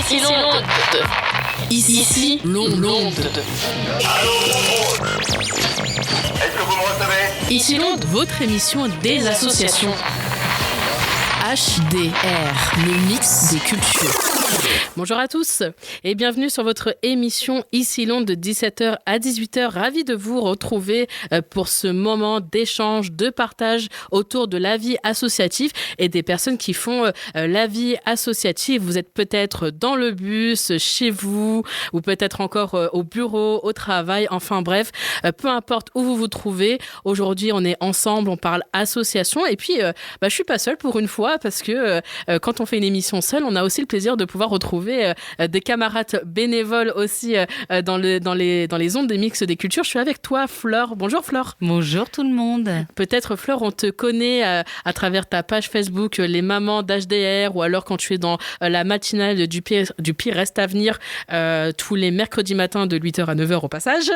Ici Londres. Ici Londres. Allô, contrôle. Est-ce que vous me recevez? Ici Londres, votre émission des associations. HDR, le mix des cultures. Bonjour à tous et bienvenue sur votre émission Ici Londres de 17h à 18h. Ravi de vous retrouver pour ce moment d'échange, de partage autour de la vie associative et des personnes qui font la vie associative. Vous êtes peut-être dans le bus, chez vous ou peut-être encore au bureau, au travail. Enfin bref, peu importe où vous vous trouvez. Aujourd'hui, on est ensemble, on parle association et puis je suis pas seule pour une fois parce que quand on fait une émission seule, on a aussi le plaisir de pouvoir retrouver des camarades bénévoles aussi dans les ondes des mix des cultures. Je suis avec toi, Flore. Bonjour, Flore. Bonjour tout le monde. Peut-être, Flore, on te connaît à travers ta page Facebook Les Mamans d'HDR ou alors quand tu es dans la matinale du pire reste à venir tous les mercredis matins de 8h à 9h au passage.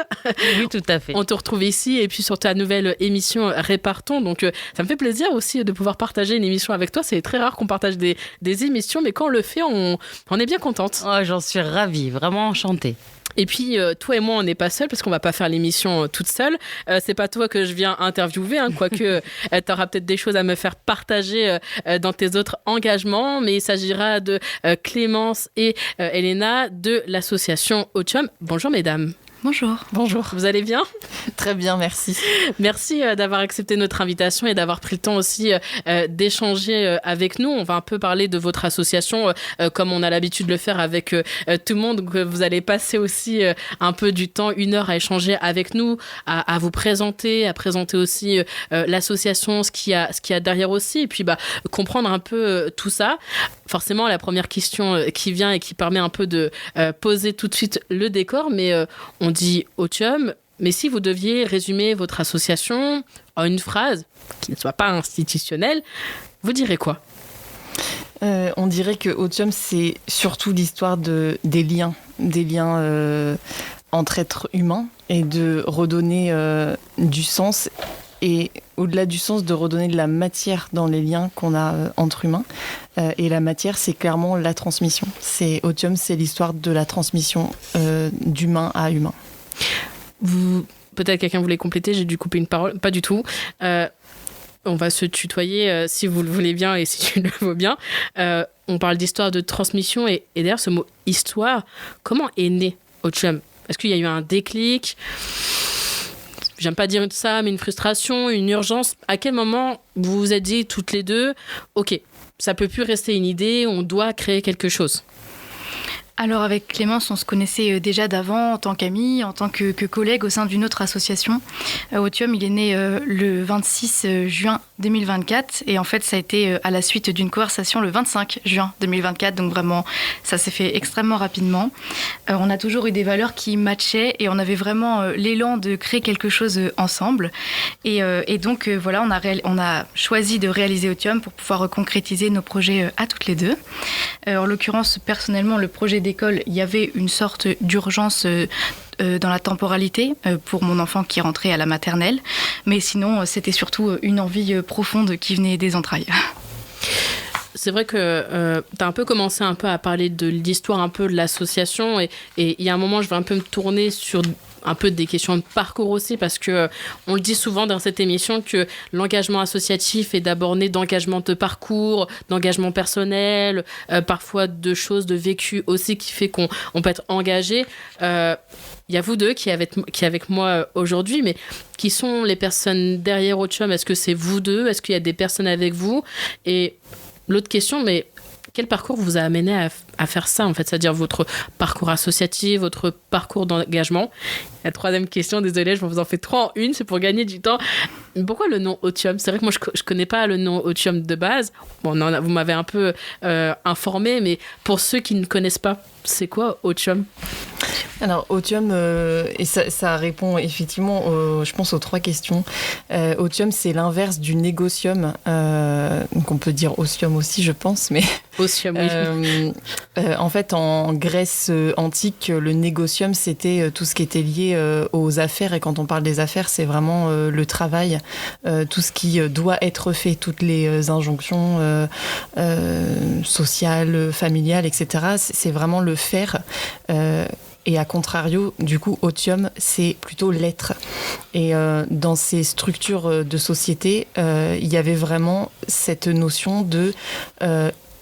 Oui, tout à fait. On te retrouve ici et puis sur ta nouvelle émission Répartons. Donc, ça me fait plaisir aussi de pouvoir partager une émission avec toi. C'est très rare qu'on partage des émissions, mais quand on le fait, on est bien contente. Oh, j'en suis ravie, vraiment enchantée. Et puis, toi et moi, on n'est pas seuls parce qu'on va pas faire l'émission toute seule. C'est pas toi que je viens interviewer, quoique tu auras peut-être des choses à me faire partager dans tes autres engagements. Mais il s'agira de Clémence et Elena de l'association Otium. Bonjour, mesdames. Bonjour. Bonjour. Vous allez bien ? Très bien, merci. Merci d'avoir accepté notre invitation et d'avoir pris le temps aussi d'échanger avec nous. On va un peu parler de votre association comme on a l'habitude de le faire avec tout le monde. Donc, vous allez passer aussi un peu du temps, 1 heure à échanger avec nous, à vous présenter, à présenter aussi l'association, ce qu'il y a derrière aussi et puis comprendre un peu tout ça. Forcément, la première question qui vient et qui permet un peu de poser tout de suite le décor, mais on dit Otium, mais si vous deviez résumer votre association en une phrase qui ne soit pas institutionnelle, vous direz quoi ? On dirait que Otium, c'est surtout l'histoire des liens entre êtres humains et de redonner du sens et au-delà du sens, de redonner de la matière dans les liens qu'on a entre humains. Et la matière, c'est clairement la transmission. Otium, c'est l'histoire de la transmission d'humain à humain. Peut-être quelqu'un voulait compléter, j'ai dû couper une parole. Pas du tout. On va se tutoyer si vous le voulez bien et si tu le veux bien. On parle d'histoire de transmission et d'ailleurs, ce mot « histoire », comment est né Otium ? Est-ce qu'il y a eu un déclic ? J'aime pas dire ça, mais une frustration, une urgence. À quel moment vous vous êtes dit toutes les deux, ok, ça peut plus rester une idée, on doit créer quelque chose ? Alors avec Clémence, on se connaissait déjà d'avant en tant qu'amis, en tant que collègues au sein d'une autre association. Otium, il est né le 26 juin 2024 et en fait ça a été à la suite d'une conversation le 25 juin 2024, donc vraiment ça s'est fait extrêmement rapidement. On a toujours eu des valeurs qui matchaient et on avait vraiment l'élan de créer quelque chose ensemble et donc voilà, on a choisi de réaliser Otium pour pouvoir concrétiser nos projets à toutes les deux. En l'occurrence, personnellement, le projet d'école, il y avait une sorte d'urgence dans la temporalité pour mon enfant qui rentrait à la maternelle. Mais sinon, c'était surtout une envie profonde qui venait des entrailles. C'est vrai que tu as un peu commencé un peu à parler de l'histoire un peu de l'association et il y a un moment, je vais un peu me tourner sur un peu des questions de parcours aussi parce que on le dit souvent dans cette émission que l'engagement associatif est d'abord né d'engagement de parcours, d'engagement personnel, parfois de choses de vécu aussi qui fait qu'on peut être engagé. Il y a vous deux qui est avec moi aujourd'hui, mais qui sont les personnes derrière Otium ? Est-ce que c'est vous deux ? Est-ce qu'il y a des personnes avec vous ? Et l'autre question, mais quel parcours vous a amené à faire ça, en fait, c'est-à-dire votre parcours associatif, votre parcours d'engagement ? La troisième question, désolée, je vous en fais 3 en une, c'est pour gagner du temps. Pourquoi le nom Otium ? C'est vrai que moi, je connais pas le nom Otium de base. Bon, vous m'avez un peu informé, mais pour ceux qui ne connaissent pas C'est quoi Otium ? Alors, Otium, et ça répond effectivement, je pense, aux 3 questions. Otium, c'est l'inverse du négocium. Donc, on peut dire osium aussi, je pense. Mais Otium, oui. en fait, en Grèce antique, le négocium, c'était tout ce qui était lié aux affaires. Et quand on parle des affaires, c'est vraiment le travail, tout ce qui doit être fait, toutes les injonctions sociales, familiales, etc. C'est vraiment le faire. Et à contrario, du coup, Otium, c'est plutôt l'être. Et dans ces structures de société, il y avait vraiment cette notion de...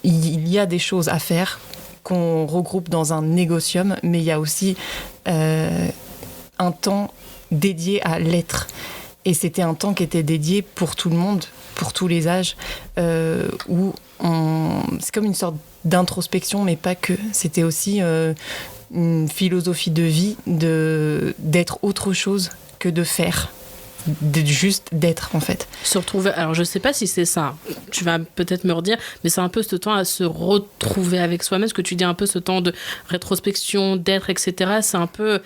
il y a des choses à faire qu'on regroupe dans un négocium, mais il y a aussi un temps dédié à l'être. Et c'était un temps qui était dédié pour tout le monde, pour tous les âges, où c'est comme une sorte d'introspection, mais pas que. C'était aussi... une philosophie de vie d'être autre chose que de faire, juste d'être en fait. Se retrouver, alors je sais pas si c'est ça, tu vas peut-être me redire, mais c'est un peu ce temps à se retrouver avec soi-même, ce que tu dis un peu ce temps de rétrospection, d'être, etc. C'est un peu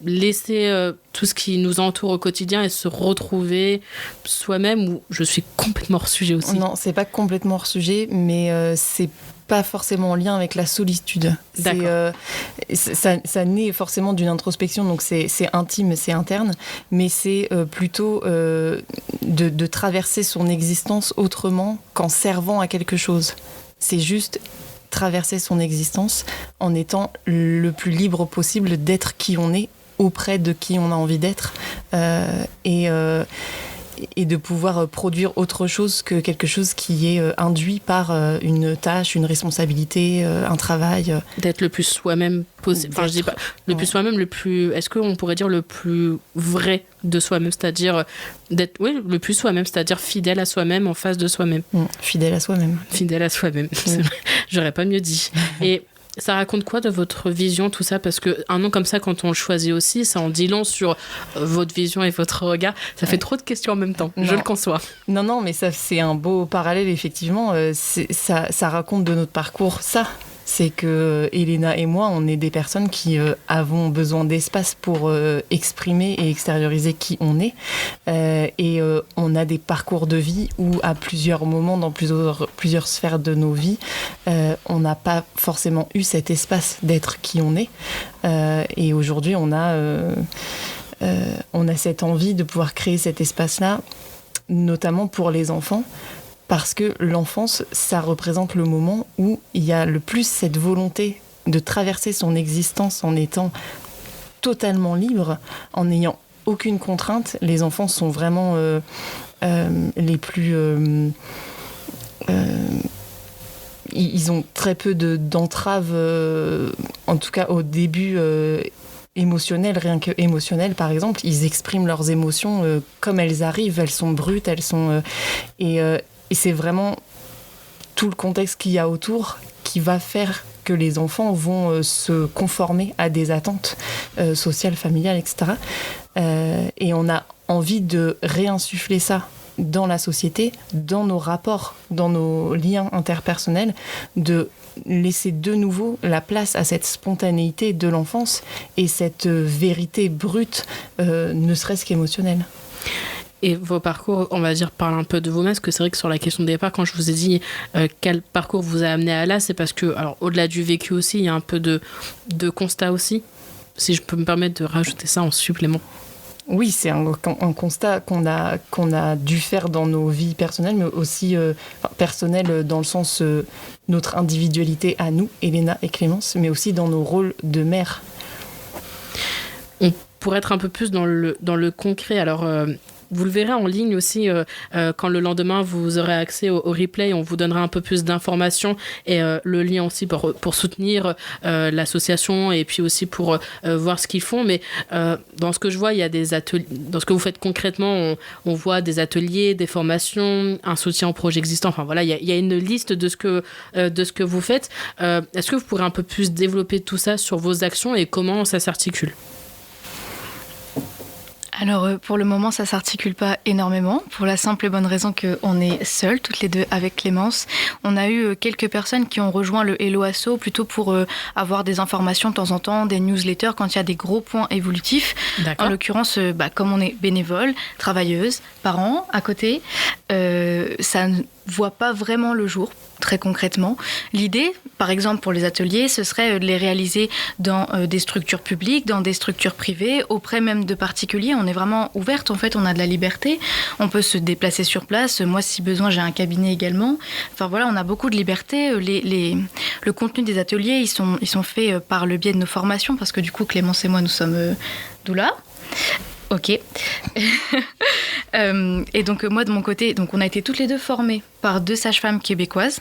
laisser tout ce qui nous entoure au quotidien et se retrouver soi-même, ou je suis complètement hors sujet aussi. Non, c'est pas complètement hors sujet, mais c'est pas forcément en lien avec la solitude. Ça naît forcément d'une introspection, donc c'est intime, c'est interne, mais c'est plutôt de traverser son existence autrement qu'en servant à quelque chose. C'est juste traverser son existence en étant le plus libre possible d'être qui on est, auprès de qui on a envie d'être, et de pouvoir produire autre chose que quelque chose qui est induit par une tâche, une responsabilité, un travail. D'être le plus soi-même possible. Enfin, je dis pas le plus soi-même, le plus... Est-ce qu'on pourrait dire le plus vrai de soi-même, c'est-à-dire d'être, oui, le plus soi-même, c'est-à-dire fidèle à soi-même, en face de soi-même. Fidèle à soi-même. Fidèle à soi-même. C'est vrai. J'aurais pas mieux dit. Et ça raconte quoi de votre vision, tout ça ? Parce qu'un nom comme ça, quand on le choisit aussi, ça en dit long sur votre vision et votre regard. Ça fait trop de questions en même temps, je le conçois. Non, mais ça, c'est un beau parallèle, effectivement. Ça raconte de notre parcours, ça. C'est que Elena et moi, on est des personnes qui avons besoin d'espace pour exprimer et extérioriser qui on est. Et on a des parcours de vie où, à plusieurs moments, dans plusieurs sphères de nos vies, on n'a pas forcément eu cet espace d'être qui on est. Et aujourd'hui, on a cette envie de pouvoir créer cet espace-là, notamment pour les enfants. Parce que l'enfance, ça représente le moment où il y a le plus cette volonté de traverser son existence en étant totalement libre, en n'ayant aucune contrainte. Les enfants sont vraiment les plus... ils ont très peu d'entraves, en tout cas au début... émotionnelles, rien que émotionnelles par exemple, ils expriment leurs émotions comme elles arrivent, elles sont brutes, elles sont... Et c'est vraiment tout le contexte qu'il y a autour qui va faire que les enfants vont se conformer à des attentes sociales, familiales, etc. Et on a envie de réinsuffler ça dans la société, dans nos rapports, dans nos liens interpersonnels, de laisser de nouveau la place à cette spontanéité de l'enfance et cette vérité brute, ne serait-ce qu'émotionnelle. Et vos parcours, on va dire, parlent un peu de vous-même, parce que c'est vrai que sur la question de départ, quand je vous ai dit quel parcours vous a amené à là, c'est parce que, alors au-delà du vécu aussi, il y a un peu de constat aussi, si je peux me permettre de rajouter ça en supplément. Oui, c'est un constat qu'on a dû faire dans nos vies personnelles, mais aussi personnelles dans le sens notre individualité à nous, Elena et Clémence, mais aussi dans nos rôles de mère. Pour être un peu plus dans le concret, alors... Vous le verrez en ligne aussi, quand le lendemain vous aurez accès au replay, on vous donnera un peu plus d'informations et le lien aussi pour soutenir l'association et puis aussi pour voir ce qu'ils font. Mais dans ce que je vois, il y a des ateliers, dans ce que vous faites concrètement, on voit des ateliers, des formations, un soutien aux projets existants. Enfin voilà, il y a une liste de ce que vous faites. Est-ce que vous pourrez un peu plus développer tout ça sur vos actions et comment ça s'articule ? Alors pour le moment, ça s'articule pas énormément, pour la simple et bonne raison qu'on est seuls, toutes les deux, avec Clémence. On a eu quelques personnes qui ont rejoint le Hello Asso plutôt pour avoir des informations de temps en temps, des newsletters quand il y a des gros points évolutifs. D'accord. En l'occurrence, comme on est bénévole, travailleuse, parents à côté, ça ne voit pas vraiment le jour, très concrètement. L'idée, par exemple pour les ateliers, ce serait de les réaliser dans des structures publiques, dans des structures privées, auprès même de particuliers. On est vraiment ouverte, en fait, on a de la liberté. On peut se déplacer sur place. Moi, si besoin, j'ai un cabinet également. Enfin voilà, on a beaucoup de liberté. Le contenu des ateliers, ils sont faits par le biais de nos formations, parce que du coup, Clémence et moi, nous sommes doula. Ok. Et donc moi de mon côté, donc on a été toutes les deux formées par 2 sages-femmes québécoises,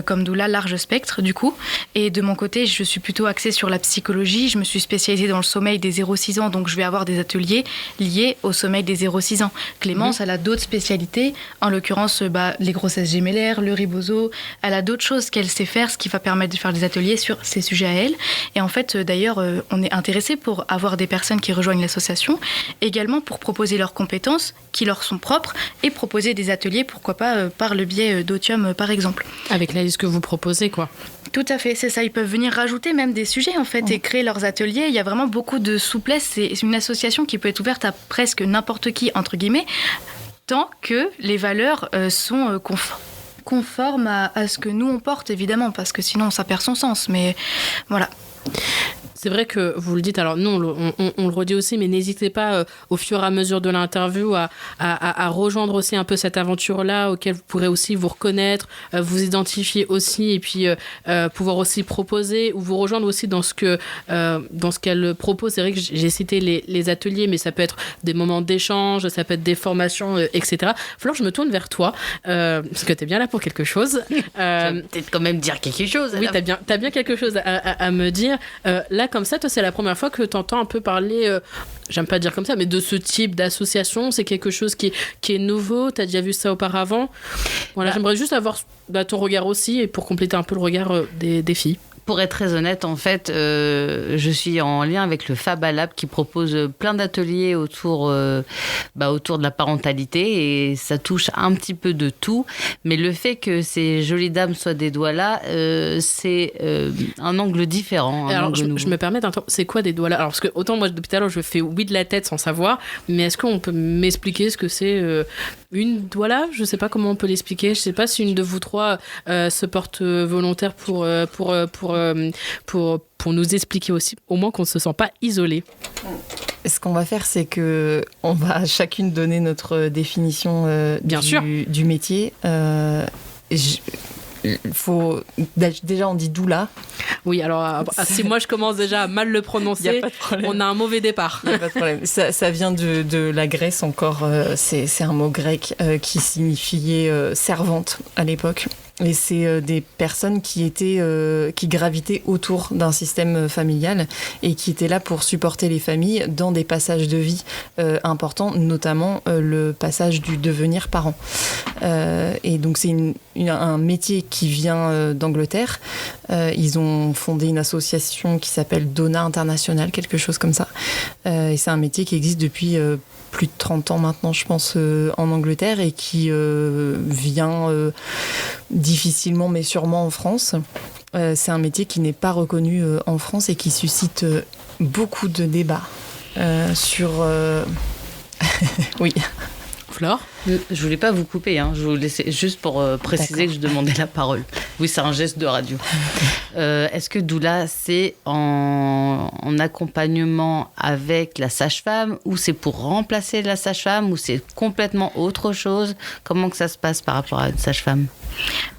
comme doula large spectre du coup. Et de mon côté, je suis plutôt axée sur la psychologie. Je me suis spécialisée dans le sommeil des 0-6 ans, donc je vais avoir des ateliers liés au sommeil des 0-6 ans. Clémence, elle a d'autres spécialités, en l'occurrence les grossesses gémellaires, le ribozo. Elle a d'autres choses qu'elle sait faire, ce qui va permettre de faire des ateliers sur ces sujets à elle. Et en fait, d'ailleurs, on est intéressé pour avoir des personnes qui rejoignent l'association, également pour proposer leurs compétences qui leur sont propres et proposer des ateliers, pourquoi pas par le biais d'Otium par exemple. Avec la liste que vous proposez, quoi. Tout à fait, c'est ça. Ils peuvent venir rajouter même des sujets en fait et créer leurs ateliers. Il y a vraiment beaucoup de souplesse. C'est une association qui peut être ouverte à presque n'importe qui, entre guillemets, tant que les valeurs sont conformes à ce que nous on porte, évidemment, parce que sinon ça perd son sens. Mais voilà. C'est vrai que vous le dites, alors nous on le redit aussi, mais n'hésitez pas au fur et à mesure de l'interview à rejoindre aussi un peu cette aventure-là auquel vous pourrez aussi vous reconnaître, vous identifier aussi et puis pouvoir aussi proposer ou vous rejoindre aussi dans ce qu'elle propose. C'est vrai que j'ai cité les ateliers, mais ça peut être des moments d'échange, ça peut être des formations, etc. Flore, je me tourne vers toi, parce que tu es bien là pour quelque chose. Tu vas peut-être quand même dire quelque chose. Oui, t'as bien quelque chose à me dire. Là, comme ça, toi, c'est la première fois que tu entends un peu parler, j'aime pas dire comme ça, mais de ce type d'association. C'est quelque chose qui est nouveau. Tu as déjà vu ça auparavant. Voilà, j'aimerais juste avoir ton regard aussi, et pour compléter un peu le regard des filles. Pour être très honnête, en fait, je suis en lien avec le Fabalab qui propose plein d'ateliers autour de la parentalité et ça touche un petit peu de tout. Mais le fait que ces jolies dames soient des doigts-là, c'est un angle différent. Alors, je me permets d'interrompre. C'est quoi des doigts-là? Alors, parce que autant moi, depuis tout à l'heure, je fais oui de la tête sans savoir, mais est-ce qu'on peut m'expliquer ce que c'est une doigt-là? Je sais pas comment on peut l'expliquer. Je sais pas si une de vous trois se porte volontaire pour nous expliquer aussi, au moins qu'on ne se sent pas isolé. Ce qu'on va faire, c'est que on va chacune donner notre définition du métier. Déjà, on dit doula. Oui, alors si moi je commence déjà à mal le prononcer, on a un mauvais départ. Il n'y a pas de problème. Ça vient de la Grèce encore. C'est un mot grec qui signifiait servante à l'époque. Et c'est des personnes qui gravitaient autour d'un système familial et qui étaient là pour supporter les familles dans des passages de vie importants, notamment le passage du devenir parent. Et donc c'est un métier qui vient d'Angleterre. Ils ont fondé une association qui s'appelle Donna International, quelque chose comme ça. Et c'est un métier qui existe depuis plus de 30 ans maintenant, je pense, en Angleterre et qui vient difficilement mais sûrement en France. C'est un métier qui n'est pas reconnu en France et qui suscite beaucoup de débats sur... Oui. Flore ? Je voulais pas vous couper, je vous laissais juste pour préciser que je demandais la parole. Oui, c'est un geste de radio. Est-ce que doula, c'est en accompagnement avec la sage-femme ou c'est pour remplacer la sage-femme ou c'est complètement autre chose? Comment que ça se passe par rapport à une sage-femme?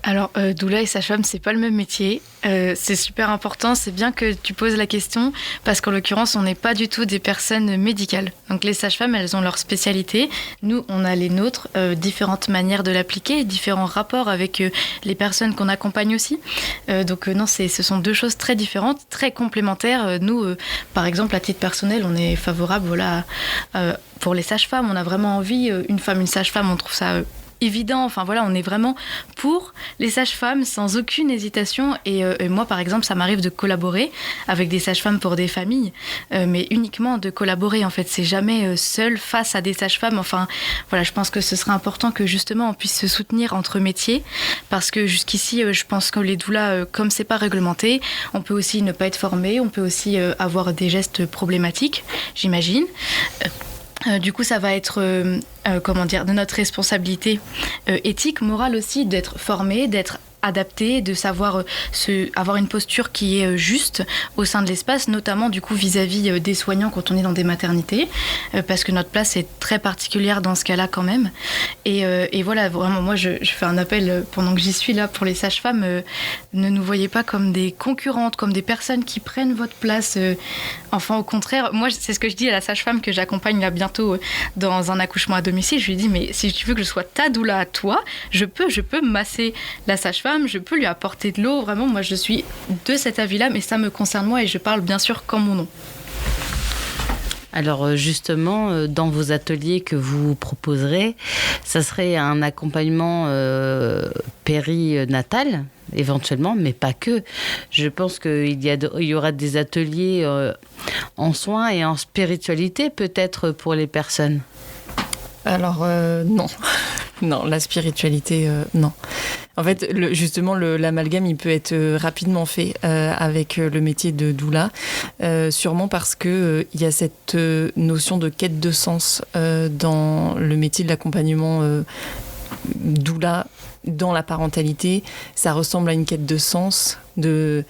Alors, doula et sage-femme, c'est pas le même métier. C'est super important, c'est bien que tu poses la question parce qu'en l'occurrence, on n'est pas du tout des personnes médicales. Donc les sages-femmes, elles ont leur spécialité. Nous, on a les nôtres, différentes manières de l'appliquer, différents rapports avec les personnes qu'on accompagne aussi. Donc non, ce sont deux choses très différentes, très complémentaires. Nous, par exemple, à titre personnel, on est favorable pour les sages-femmes. On a vraiment envie, une femme, une sage-femme, on trouve ça évident. Enfin voilà, on est vraiment pour les sages-femmes sans aucune hésitation. Et moi, par exemple, ça m'arrive de collaborer avec des sages-femmes pour des familles, mais uniquement de collaborer. En fait, c'est jamais seul face à des sages-femmes. Enfin voilà, je pense que ce serait important que justement on puisse se soutenir entre métiers, parce que jusqu'ici, je pense que les doulas, comme c'est pas réglementé, on peut aussi ne pas être formé, on peut aussi avoir des gestes problématiques, j'imagine. Du coup, ça va être de notre responsabilité éthique, morale aussi, d'être formé, d'être adapté, de savoir avoir une posture qui est juste au sein de l'espace, notamment du coup vis-à-vis des soignants quand on est dans des maternités, parce que notre place est très particulière dans ce cas-là quand même. Et voilà, vraiment, moi je fais un appel pendant que j'y suis là pour les sages-femmes, ne nous voyez pas comme des concurrentes, comme des personnes qui prennent votre place. Enfin, au contraire, moi c'est ce que je dis à la sage-femme que j'accompagne là bientôt dans un accouchement à domicile. Je lui dis, mais si tu veux que je sois ta doula à toi, je peux masser la sage-femme, je peux lui apporter de l'eau. Vraiment, moi, je suis de cet avis-là, mais ça me concerne moi et je parle bien sûr qu'en mon nom. Alors justement, dans vos ateliers que vous proposerez, ça serait un accompagnement périnatal éventuellement, mais pas que. Je pense qu'il y aura des ateliers en soins et en spiritualité peut-être pour les personnes. Alors non. Non, la spiritualité, non. En fait, justement, l'amalgame, il peut être rapidement fait avec le métier de doula, sûrement parce que il y a cette notion de quête de sens dans le métier de l'accompagnement doula dans la parentalité. Ça ressemble à une quête de sens, du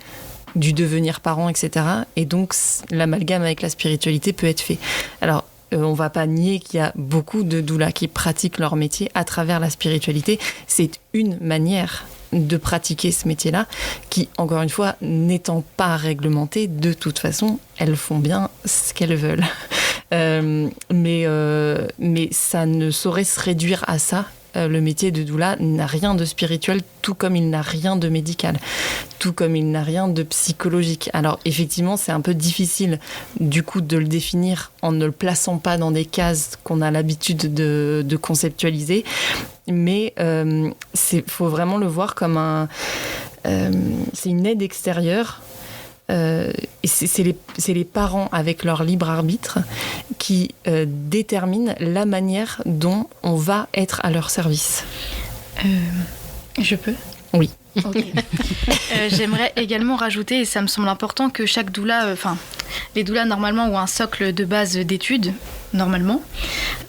devenir parent, etc. Et donc, l'amalgame avec la spiritualité peut être fait. Alors, on ne va pas nier qu'il y a beaucoup de doulas qui pratiquent leur métier à travers la spiritualité. C'est une manière de pratiquer ce métier-là qui, encore une fois, n'étant pas réglementée, de toute façon, elles font bien ce qu'elles veulent. Mais ça ne saurait se réduire à ça. Le métier de doula n'a rien de spirituel, tout comme il n'a rien de médical, tout comme il n'a rien de psychologique. Alors effectivement, c'est un peu difficile du coup de le définir en ne le plaçant pas dans des cases qu'on a l'habitude de conceptualiser, mais faut vraiment le voir comme c'est une aide extérieure. Et c'est les parents avec leur libre arbitre qui déterminent la manière dont on va être à leur service. Je peux ? Oui. Okay. J'aimerais également rajouter, et ça me semble important, que chaque doula, les doulas normalement ont un socle de base d'études, normalement.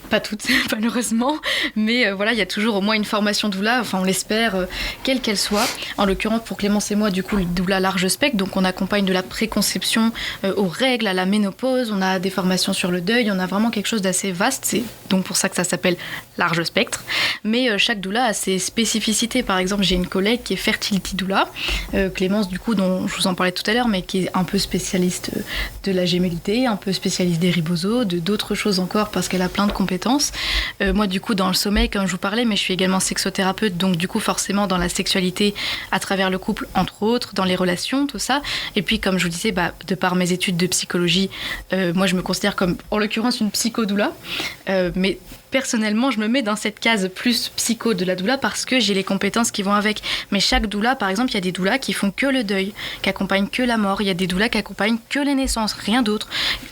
Pas toutes, malheureusement, mais voilà, il y a toujours au moins une formation doula, on l'espère, quelle qu'elle soit. En l'occurrence, pour Clémence et moi, du coup, le doula large spectre, donc on accompagne de la préconception aux règles, à la ménopause, on a des formations sur le deuil, on a vraiment quelque chose d'assez vaste, c'est donc pour ça que ça s'appelle large spectre. Mais chaque doula a ses spécificités. Par exemple, j'ai une collègue qui est fertility doula, Clémence, du coup, dont je vous en parlais tout à l'heure, mais qui est un peu spécialiste de la gémellité, un peu spécialiste des ribosos, d'autres choses encore, parce qu'elle a plein de compétences. Moi, du coup, dans le sommeil, comme je vous parlais, mais je suis également sexothérapeute, donc du coup, forcément, dans la sexualité à travers le couple, entre autres, dans les relations, tout ça. Et puis, comme je vous disais, de par mes études de psychologie, moi, je me considère comme, en l'occurrence, une psychodoula. Mais personnellement, je me mets dans cette case plus psycho de la doula parce que j'ai les compétences qui vont avec. Mais chaque doula, par exemple, il y a des doulas qui font que le deuil, qui accompagnent que la mort. Il y a des doulas qui accompagnent que les naissances, rien d'autre,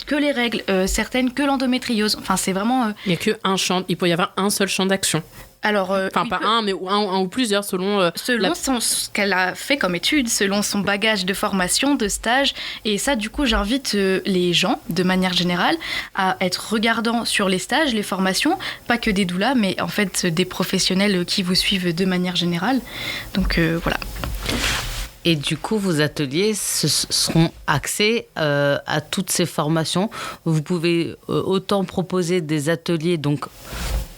que les règles, certaines que l'endométriose. Enfin, c'est vraiment... Il n'y a qu'un champ, il peut y avoir un seul champ d'action. Alors, pas un, mais un ou plusieurs selon ce qu'elle a fait comme étude, selon son bagage de formation, de stage. Et ça, du coup, j'invite les gens, de manière générale, à être regardants sur les stages, les formations, pas que des doulas, mais en fait des professionnels qui vous suivent de manière générale. Donc voilà. Et du coup, vos ateliers seront axés à toutes ces formations. Vous pouvez autant proposer des ateliers, donc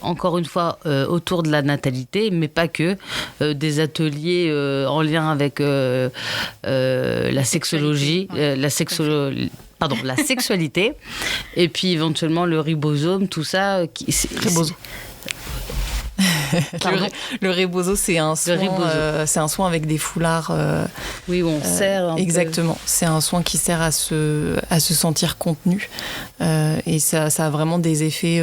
encore une fois, autour de la natalité, mais pas que, des ateliers en lien avec la sexologie, la sexualité, et puis éventuellement le ribosome, tout ça. Ribosome. Le rebozo, c'est un soin avec des foulards. Oui, où on serre. Exactement. C'est un soin qui sert à se sentir contenu. Et ça a vraiment des effets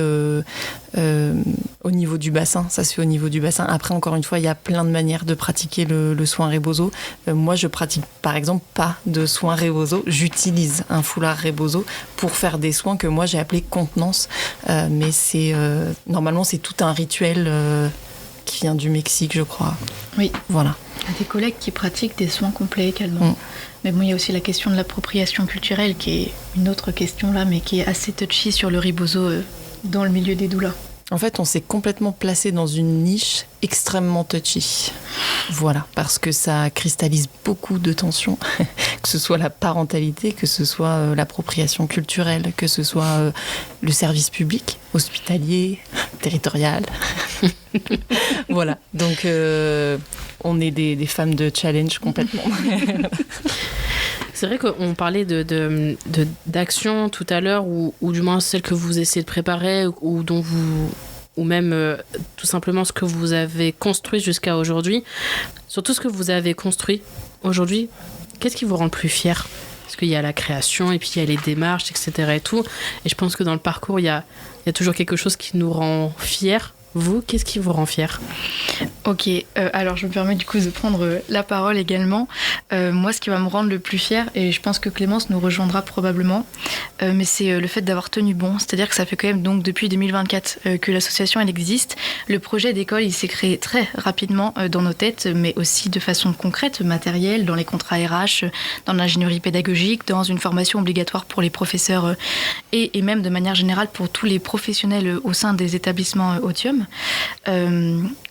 au au niveau du bassin, ça se fait au niveau du bassin. Après, encore une fois, il y a plein de manières de pratiquer le soin Rebozo. Moi, je pratique par exemple pas de soin Rebozo. J'utilise un foulard Rebozo pour faire des soins que moi j'ai appelés contenance. Mais normalement, c'est tout un rituel qui vient du Mexique, je crois. Oui. Voilà. Il y a des collègues qui pratiquent des soins complets également. Mais bon, il y a aussi la question de l'appropriation culturelle qui est une autre question là, mais qui est assez touchy sur le Rebozo dans le milieu des doulas. En fait, on s'est complètement placé dans une niche extrêmement touchy. Voilà, parce que ça cristallise beaucoup de tensions, que ce soit la parentalité, que ce soit l'appropriation culturelle, que ce soit le service public, hospitalier, territorial. Voilà, donc on est des femmes de challenge complètement. C'est vrai qu'on parlait d'action tout à l'heure, ou du moins celle que vous essayez de préparer, ou même tout simplement ce que vous avez construit jusqu'à aujourd'hui. Surtout ce que vous avez construit aujourd'hui, qu'est-ce qui vous rend le plus fier ? Parce qu'il y a la création, et puis il y a les démarches, etc. et tout. Et je pense que dans le parcours, il y a toujours quelque chose qui nous rend fiers. Vous, qu'est-ce qui vous rend fier ? Ok, alors je me permets du coup de prendre la parole également. Moi, ce qui va me rendre le plus fière, et je pense que Clémence nous rejoindra probablement, mais c'est le fait d'avoir tenu bon. C'est-à-dire que ça fait quand même donc depuis 2024 que l'association elle existe. Le projet d'école, il s'est créé très rapidement dans nos têtes, mais aussi de façon concrète, matérielle, dans les contrats RH, dans l'ingénierie pédagogique, dans une formation obligatoire pour les professeurs et même de manière générale pour tous les professionnels au sein des établissements Autium.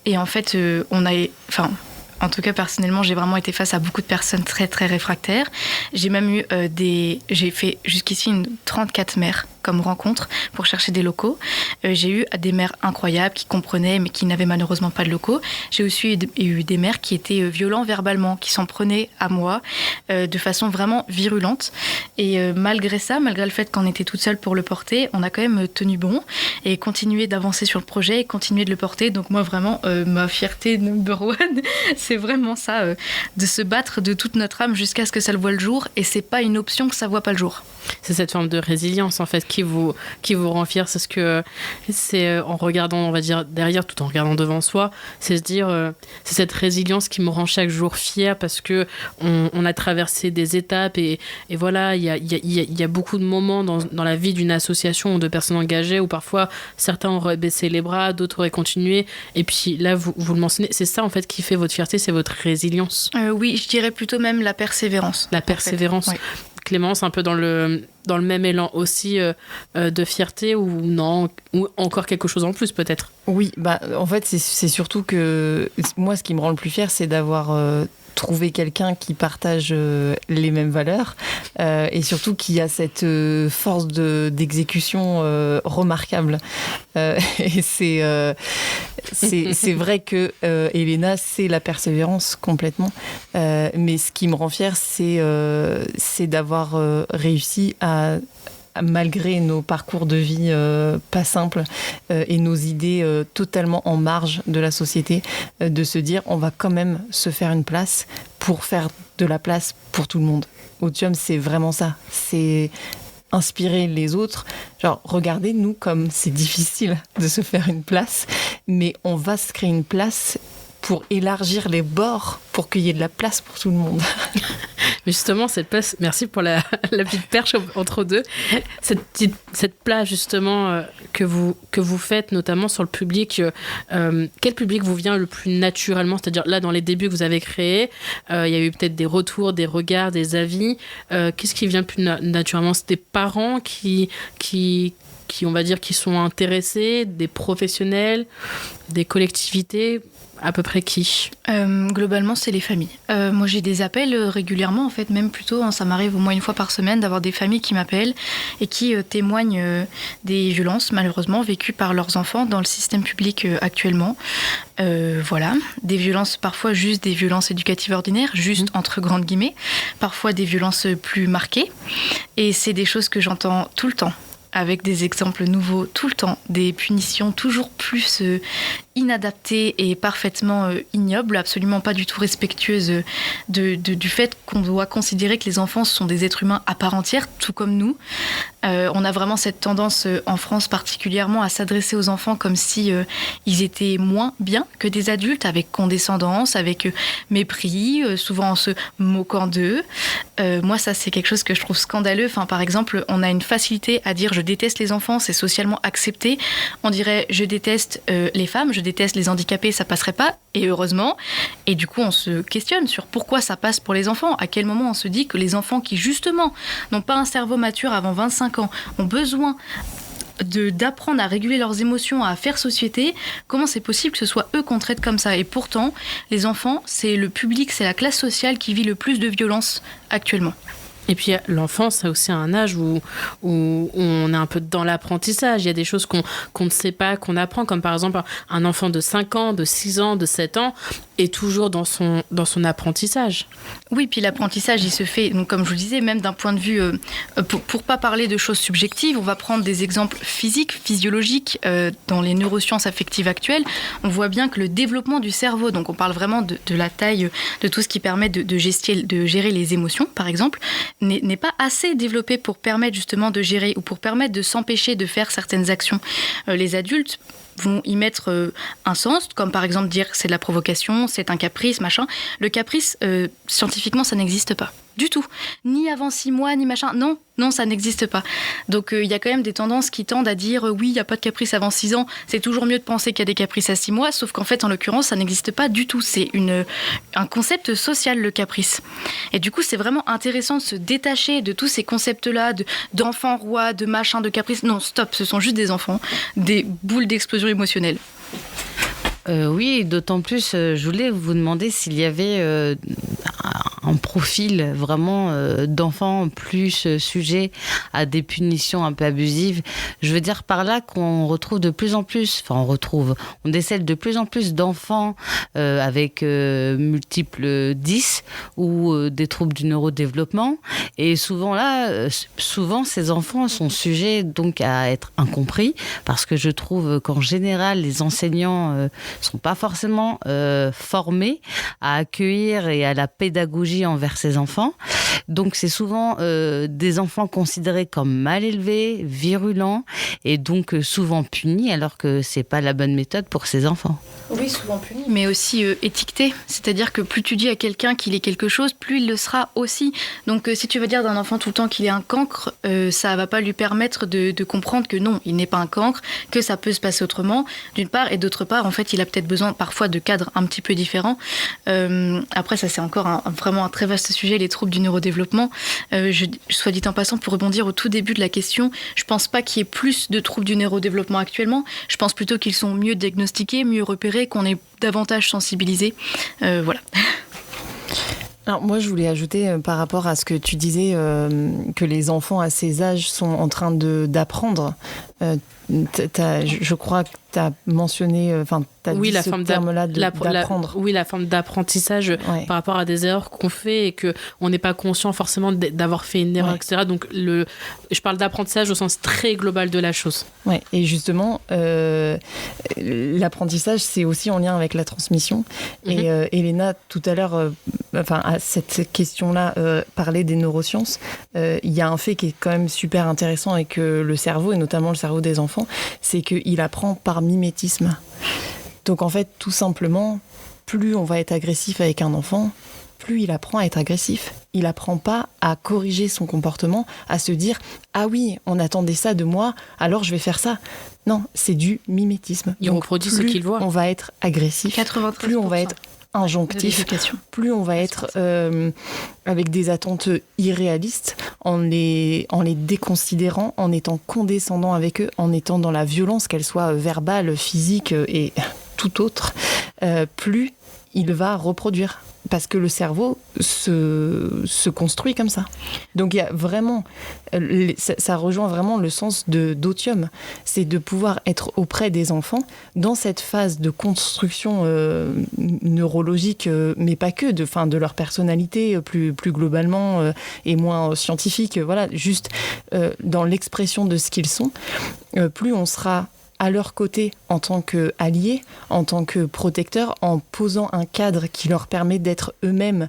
Et en fait, en tout cas, personnellement, j'ai vraiment été face à beaucoup de personnes très, très réfractaires. J'ai même eu j'ai fait jusqu'ici 34 mères comme rencontre pour chercher des locaux. J'ai eu des mères incroyables qui comprenaient mais qui n'avaient malheureusement pas de locaux. J'ai aussi eu des mères qui étaient violentes verbalement, qui s'en prenaient à moi de façon vraiment virulente. Et malgré ça, malgré le fait qu'on était toute seule pour le porter, on a quand même tenu bon et continué d'avancer sur le projet et continué de le porter. Donc moi vraiment, ma fierté number one, c'est vraiment ça, de se battre de toute notre âme jusqu'à ce que ça le voie le jour. Et c'est pas une option que ça voit pas le jour. C'est cette forme de résilience en fait qui vous rend fier. C'est ce que c'est en regardant, on va dire, derrière tout en regardant devant soi, c'est se dire c'est cette résilience qui me rend chaque jour fier parce que on a traversé des étapes et voilà, il y a beaucoup de moments dans la vie d'une association ou de personnes engagées où parfois certains auraient baissé les bras, d'autres auraient continué, et puis là vous le mentionnez, c'est ça en fait qui fait votre fierté, c'est votre résilience. Oui, je dirais plutôt même la persévérance. La persévérance. En fait. Ouais. Clémence, un peu dans le même élan aussi de fierté, ou non, ou encore quelque chose en plus peut-être. Oui, en fait c'est surtout que moi ce qui me rend le plus fier, c'est d'avoir trouvé quelqu'un qui partage les mêmes valeurs et surtout qui a cette force d'exécution remarquable. Et c'est vrai que Elena, c'est la persévérance complètement. Mais ce qui me rend fière, c'est d'avoir réussi à malgré nos parcours de vie pas simples et nos idées totalement en marge de la société, de se dire on va quand même se faire une place pour faire de la place pour tout le monde. Autium, c'est vraiment ça. C'est inspirer les autres. Genre, regardez, nous, comme c'est difficile de se faire une place, mais on va se créer une place pour élargir les bords, pour qu'il y ait de la place pour tout le monde. Mais justement, cette place, merci pour la petite perche entre deux, cette place justement que vous faites, notamment sur le public, quel public vous vient le plus naturellement ? C'est-à-dire là, dans les débuts que vous avez créés, il y a eu peut-être des retours, des regards, des avis. Qu'est-ce qui vient plus naturellement ? C'est des parents qui, on va dire, qui sont intéressés, des professionnels, des collectivités ? À peu près qui ? Globalement, c'est les familles. Moi, j'ai des appels régulièrement, en fait, même plutôt, ça m'arrive au moins une fois par semaine d'avoir des familles qui m'appellent et qui témoignent des violences, malheureusement, vécues par leurs enfants dans le système public actuellement. Voilà, des violences, parfois juste des violences éducatives ordinaires, juste entre grandes guillemets, parfois des violences plus marquées. Et c'est des choses que j'entends tout le temps, avec des exemples nouveaux tout le temps, des punitions toujours plus inadaptée et parfaitement ignoble, absolument pas du tout respectueuse du fait qu'on doit considérer que les enfants sont des êtres humains à part entière, tout comme nous. On a vraiment cette tendance en France particulièrement à s'adresser aux enfants comme si ils étaient moins bien que des adultes, avec condescendance, avec mépris, souvent en se moquant d'eux. Moi, ça, c'est quelque chose que je trouve scandaleux. Enfin, par exemple, on a une facilité à dire « je déteste les enfants », c'est socialement accepté. On dirait « je déteste les femmes, je déteste les handicapés », ça passerait pas, et heureusement. Et du coup, on se questionne sur pourquoi ça passe pour les enfants. À quel moment on se dit que les enfants qui, justement, n'ont pas un cerveau mature avant 25 ans, ont besoin d'apprendre à réguler leurs émotions, à faire société, comment c'est possible que ce soit eux qu'on traite comme ça? Et pourtant, les enfants, c'est le public, c'est la classe sociale qui vit le plus de violence actuellement. Et puis l'enfance, c'est aussi un âge où on est un peu dans l'apprentissage. Il y a des choses qu'on ne sait pas, qu'on apprend, comme par exemple un enfant de 5 ans, de 6 ans, de 7 ans est toujours dans son apprentissage. Oui, puis l'apprentissage, il se fait, donc, comme je vous disais, même d'un point de vue, pour pas parler de choses subjectives, on va prendre des exemples physiques, physiologiques, dans les neurosciences affectives actuelles. On voit bien que le développement du cerveau, donc on parle vraiment de la taille, de tout ce qui permet de gérer les émotions, par exemple, n'est pas assez développé pour permettre justement de gérer ou pour permettre de s'empêcher de faire certaines actions. Les adultes vont y mettre un sens, comme par exemple dire c'est de la provocation, c'est un caprice, machin. Le caprice, scientifiquement, ça n'existe pas. Du tout. Ni avant 6 mois, ni machin. Non, ça n'existe pas. Donc il y a quand même des tendances qui tendent à dire oui, il n'y a pas de caprice avant 6 ans, c'est toujours mieux de penser qu'il y a des caprices à 6 mois, sauf qu'en fait, en l'occurrence, ça n'existe pas du tout. C'est un concept social, le caprice. Et du coup, c'est vraiment intéressant de se détacher de tous ces concepts-là, d'enfants rois, de machin, de caprice. Non, stop, ce sont juste des enfants, des boules d'explosion émotionnelle. Oui, d'autant plus, je voulais vous demander s'il y avait un profil vraiment d'enfant plus sujet à des punitions un peu abusives. Je veux dire par là qu'on retrouve de plus en plus, on décèle de plus en plus d'enfants avec multiples 10 ou des troubles du neurodéveloppement. Et souvent ces enfants sont sujets donc à être incompris, parce que je trouve qu'en général, les enseignants sont pas forcément formés à accueillir et à la pédagogie envers ces enfants. Donc c'est souvent des enfants considérés comme mal élevés, virulents et donc souvent punis, alors que c'est pas la bonne méthode pour ces enfants. Oui, souvent punis, mais aussi étiquetés. C'est-à-dire que plus tu dis à quelqu'un qu'il est quelque chose, plus il le sera aussi. Donc si tu veux dire d'un enfant tout le temps qu'il est un cancre, ça va pas lui permettre de comprendre que non, il n'est pas un cancre, que ça peut se passer autrement, d'une part, et d'autre part, en fait, il a peut-être besoin parfois de cadres un petit peu différents. Après, ça c'est encore vraiment un très vaste sujet, les troubles du neurodéveloppement. Soit dit en passant, pour rebondir au tout début de la question, je pense pas qu'il y ait plus de troubles du neurodéveloppement actuellement. Je pense plutôt qu'ils sont mieux diagnostiqués, mieux repérés, qu'on est davantage sensibilisés. Voilà. Alors moi, je voulais ajouter par rapport à ce que tu disais, que les enfants à ces âges sont en train d'apprendre. Je crois que tu as mentionné, oui, dit ce terme-là d'apprendre. Oui, la forme d'apprentissage par rapport à des erreurs qu'on fait et qu'on n'est pas conscient forcément d'avoir fait une erreur, etc. Donc, je parle d'apprentissage au sens très global de la chose. Ouais, et justement, l'apprentissage, c'est aussi en lien avec la transmission. Et Elena, tout à l'heure, à cette question-là, parlait des neurosciences. Il y a un fait qui est quand même super intéressant avec le cerveau, et notamment le cerveau des enfants, c'est qu'il apprend par mimétisme. Donc en fait, tout simplement, plus on va être agressif avec un enfant, plus il apprend à être agressif. Il apprend pas à corriger son comportement, à se dire « Ah oui, on attendait ça de moi, alors je vais faire ça ». Non, c'est du mimétisme. Il reproduit ce qu'il voit. On va être agressif, 93%. Plus on va être injonctif, plus on va être avec des attentes irréalistes, en les déconsidérant, en étant condescendant avec eux, en étant dans la violence, qu'elle soit verbale, physique et tout autre, plus il va reproduire. Parce que le cerveau se construit comme ça. Donc il y a vraiment, ça rejoint vraiment le sens d'Otium, c'est de pouvoir être auprès des enfants dans cette phase de construction neurologique, mais pas que, de leur personnalité plus globalement et moins scientifique, voilà, juste dans l'expression de ce qu'ils sont. Plus on sera à leur côté en tant qu'alliés, en tant que protecteurs, en posant un cadre qui leur permet d'être eux-mêmes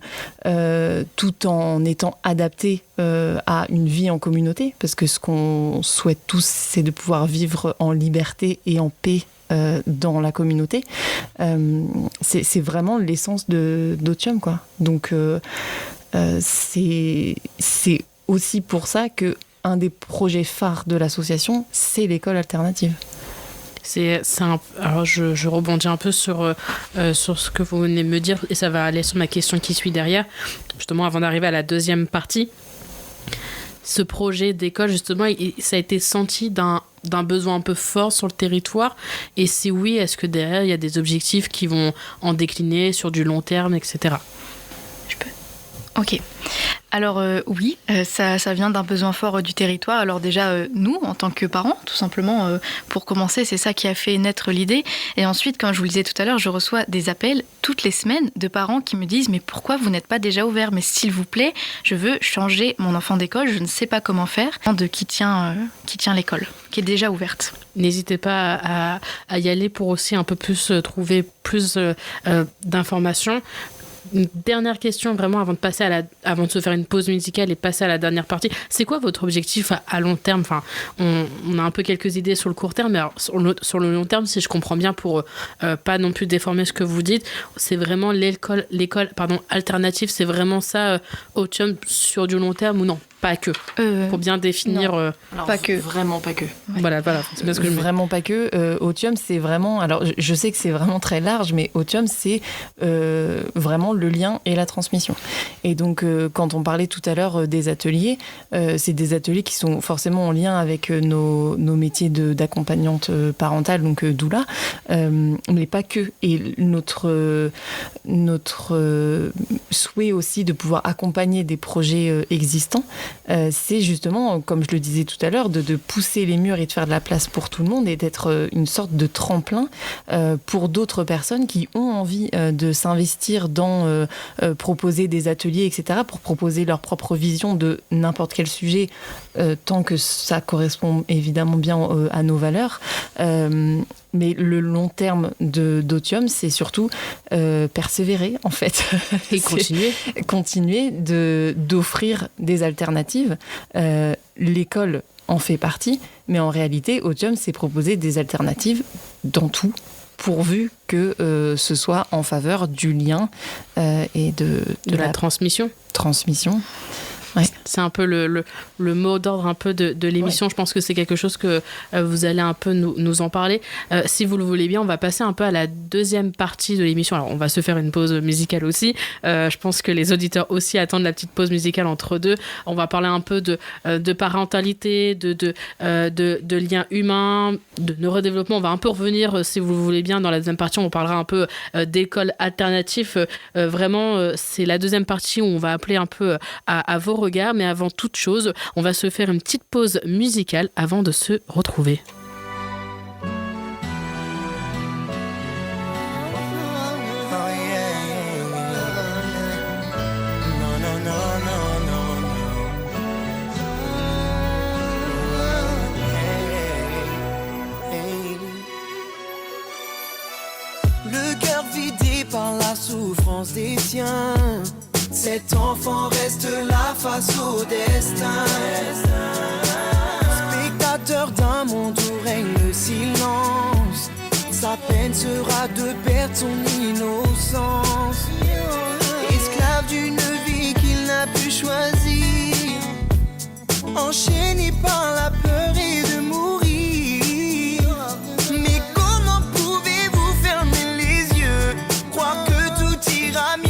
tout en étant adaptés à une vie en communauté, parce que ce qu'on souhaite tous, c'est de pouvoir vivre en liberté et en paix dans la communauté. C'est vraiment l'essence d'Otium, quoi. Donc c'est aussi pour ça que un des projets phares de l'association, c'est l'école alternative. Alors je rebondis un peu sur ce que vous venez de me dire, et ça va aller sur ma question qui suit derrière, justement avant d'arriver à la deuxième partie. Ce projet d'école, justement, ça a été senti d'un besoin un peu fort sur le territoire, et si oui, est-ce que derrière il y a des objectifs qui vont en décliner sur du long terme, etc. Je peux. Ok. Alors oui, ça vient d'un besoin fort du territoire. Alors déjà, nous, en tant que parents, tout simplement, pour commencer, c'est ça qui a fait naître l'idée. Et ensuite, comme je vous le disais tout à l'heure, je reçois des appels toutes les semaines de parents qui me disent « Mais pourquoi vous n'êtes pas déjà ouvert ? Mais s'il vous plaît, je veux changer mon enfant d'école, je ne sais pas comment faire. » Qui tient l'école, qui est déjà ouverte. N'hésitez pas à y aller pour aussi un peu plus trouver plus d'informations. Une dernière question vraiment avant de se faire une pause musicale et passer à la dernière partie. C'est quoi votre objectif à long terme ? Enfin, on a un peu quelques idées sur le court terme, mais alors, sur le long terme, si je comprends bien, pour pas non plus déformer ce que vous dites, c'est vraiment l'école alternative, c'est vraiment ça, Otium, sur du long terme ou non ? Pas que. Pour bien définir. Alors, pas que. Vraiment pas que. Ouais. Voilà. C'est bien ce que je vraiment pas que. Otium, c'est vraiment. Alors, je sais que c'est vraiment très large, mais Otium, c'est vraiment le lien et la transmission. Et donc, quand on parlait tout à l'heure des ateliers, c'est des ateliers qui sont forcément en lien avec nos métiers d'accompagnante parentale, donc doula, mais pas que. Et notre souhait aussi de pouvoir accompagner des projets existants, c'est justement, comme je le disais tout à l'heure, de pousser les murs et de faire de la place pour tout le monde et d'être une sorte de tremplin pour d'autres personnes qui ont envie de s'investir dans proposer des ateliers, etc., pour proposer leur propre vision de n'importe quel sujet, tant que ça correspond évidemment bien à nos valeurs. Mais le long terme d'Otium, c'est surtout persévérer, en fait. Et continuer d'offrir des alternatives. L'école en fait partie, mais en réalité, Otium, c'est proposer des alternatives dans tout, pourvu que ce soit en faveur du lien et de la transmission. Ouais. C'est un peu le mot d'ordre un peu de l'émission. Ouais. Je pense que c'est quelque chose que vous allez un peu nous en parler. Si vous le voulez bien, on va passer un peu à la deuxième partie de l'émission. Alors, on va se faire une pause musicale aussi. Je pense que les auditeurs aussi attendent la petite pause musicale entre deux. On va parler un peu de parentalité, de liens humains, de neurodéveloppement. On va un peu revenir, si vous le voulez bien, dans la deuxième partie. On parlera un peu d'école alternative. Vraiment, c'est la deuxième partie où on va appeler un peu à vos regards, mais avant toute chose, on va se faire une petite pause musicale avant de se retrouver. Le cœur vidé par la souffrance des siens, cet enfant reste là face au destin. Spectateur d'un monde où règne le silence, sa peine sera de perdre son innocence. Esclave d'une vie qu'il n'a pu choisir, enchaîné par la peur et de mourir. Mais comment pouvez-vous fermer les yeux, croire que tout ira mieux?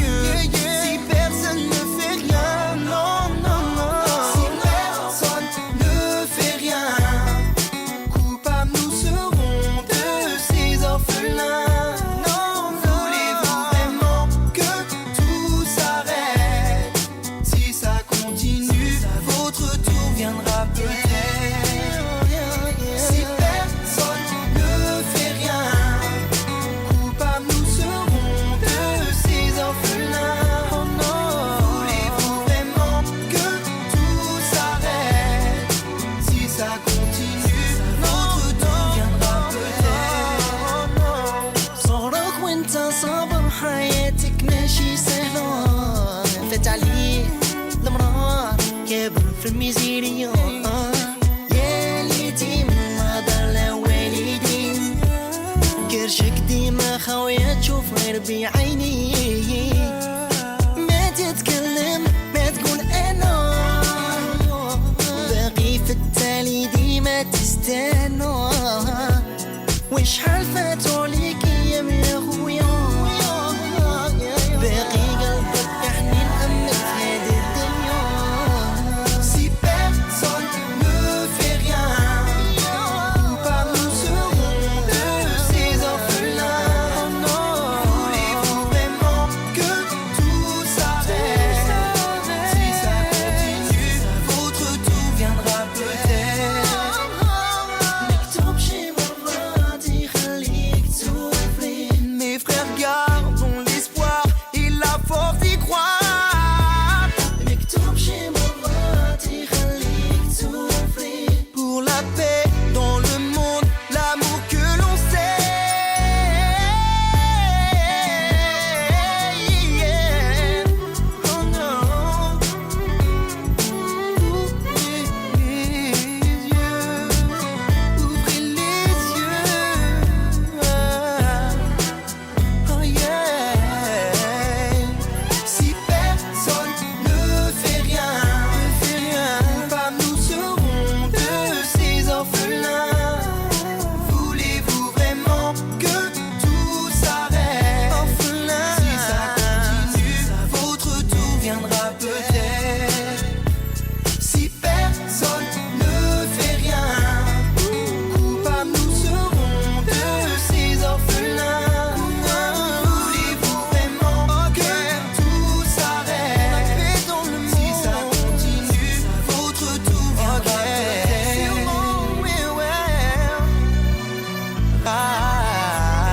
يابر في الميزيريا يا اليتيم هذا لوالدين كرشك ديما خاوية تشوف غير بعيني ما تتكلم ما تقول انا باقي في التالي ديما تستنى وشحال فاتوا ليك ايام يا خويا باقي قلبك يا حنين امك في هذه الدنيا si personne ne fait rien pas nous serons de ces orphelins voulez-vous vraiment que tout s'arrête si ça continue votre tour viendra peut-être مكتوب شي مرات يخليك تسولفلي mes frères gardons l'espoir et la force d'y croire مكتوب شي مرات يخليك تسولفلي pour la paix dans le monde l'amour que l'on sait oh non ouvrez les yeux oh yeah si personne ne fait rien pas nous serons de ces orphelins voulez-vous vraiment que tout s'arrête orphelin si ça continue votre tour viendra peut-être si personne ne fait rien pas nous serons de ces orphelins voulez-vous vraiment que tout s'arrête si ça continue votre tour viendra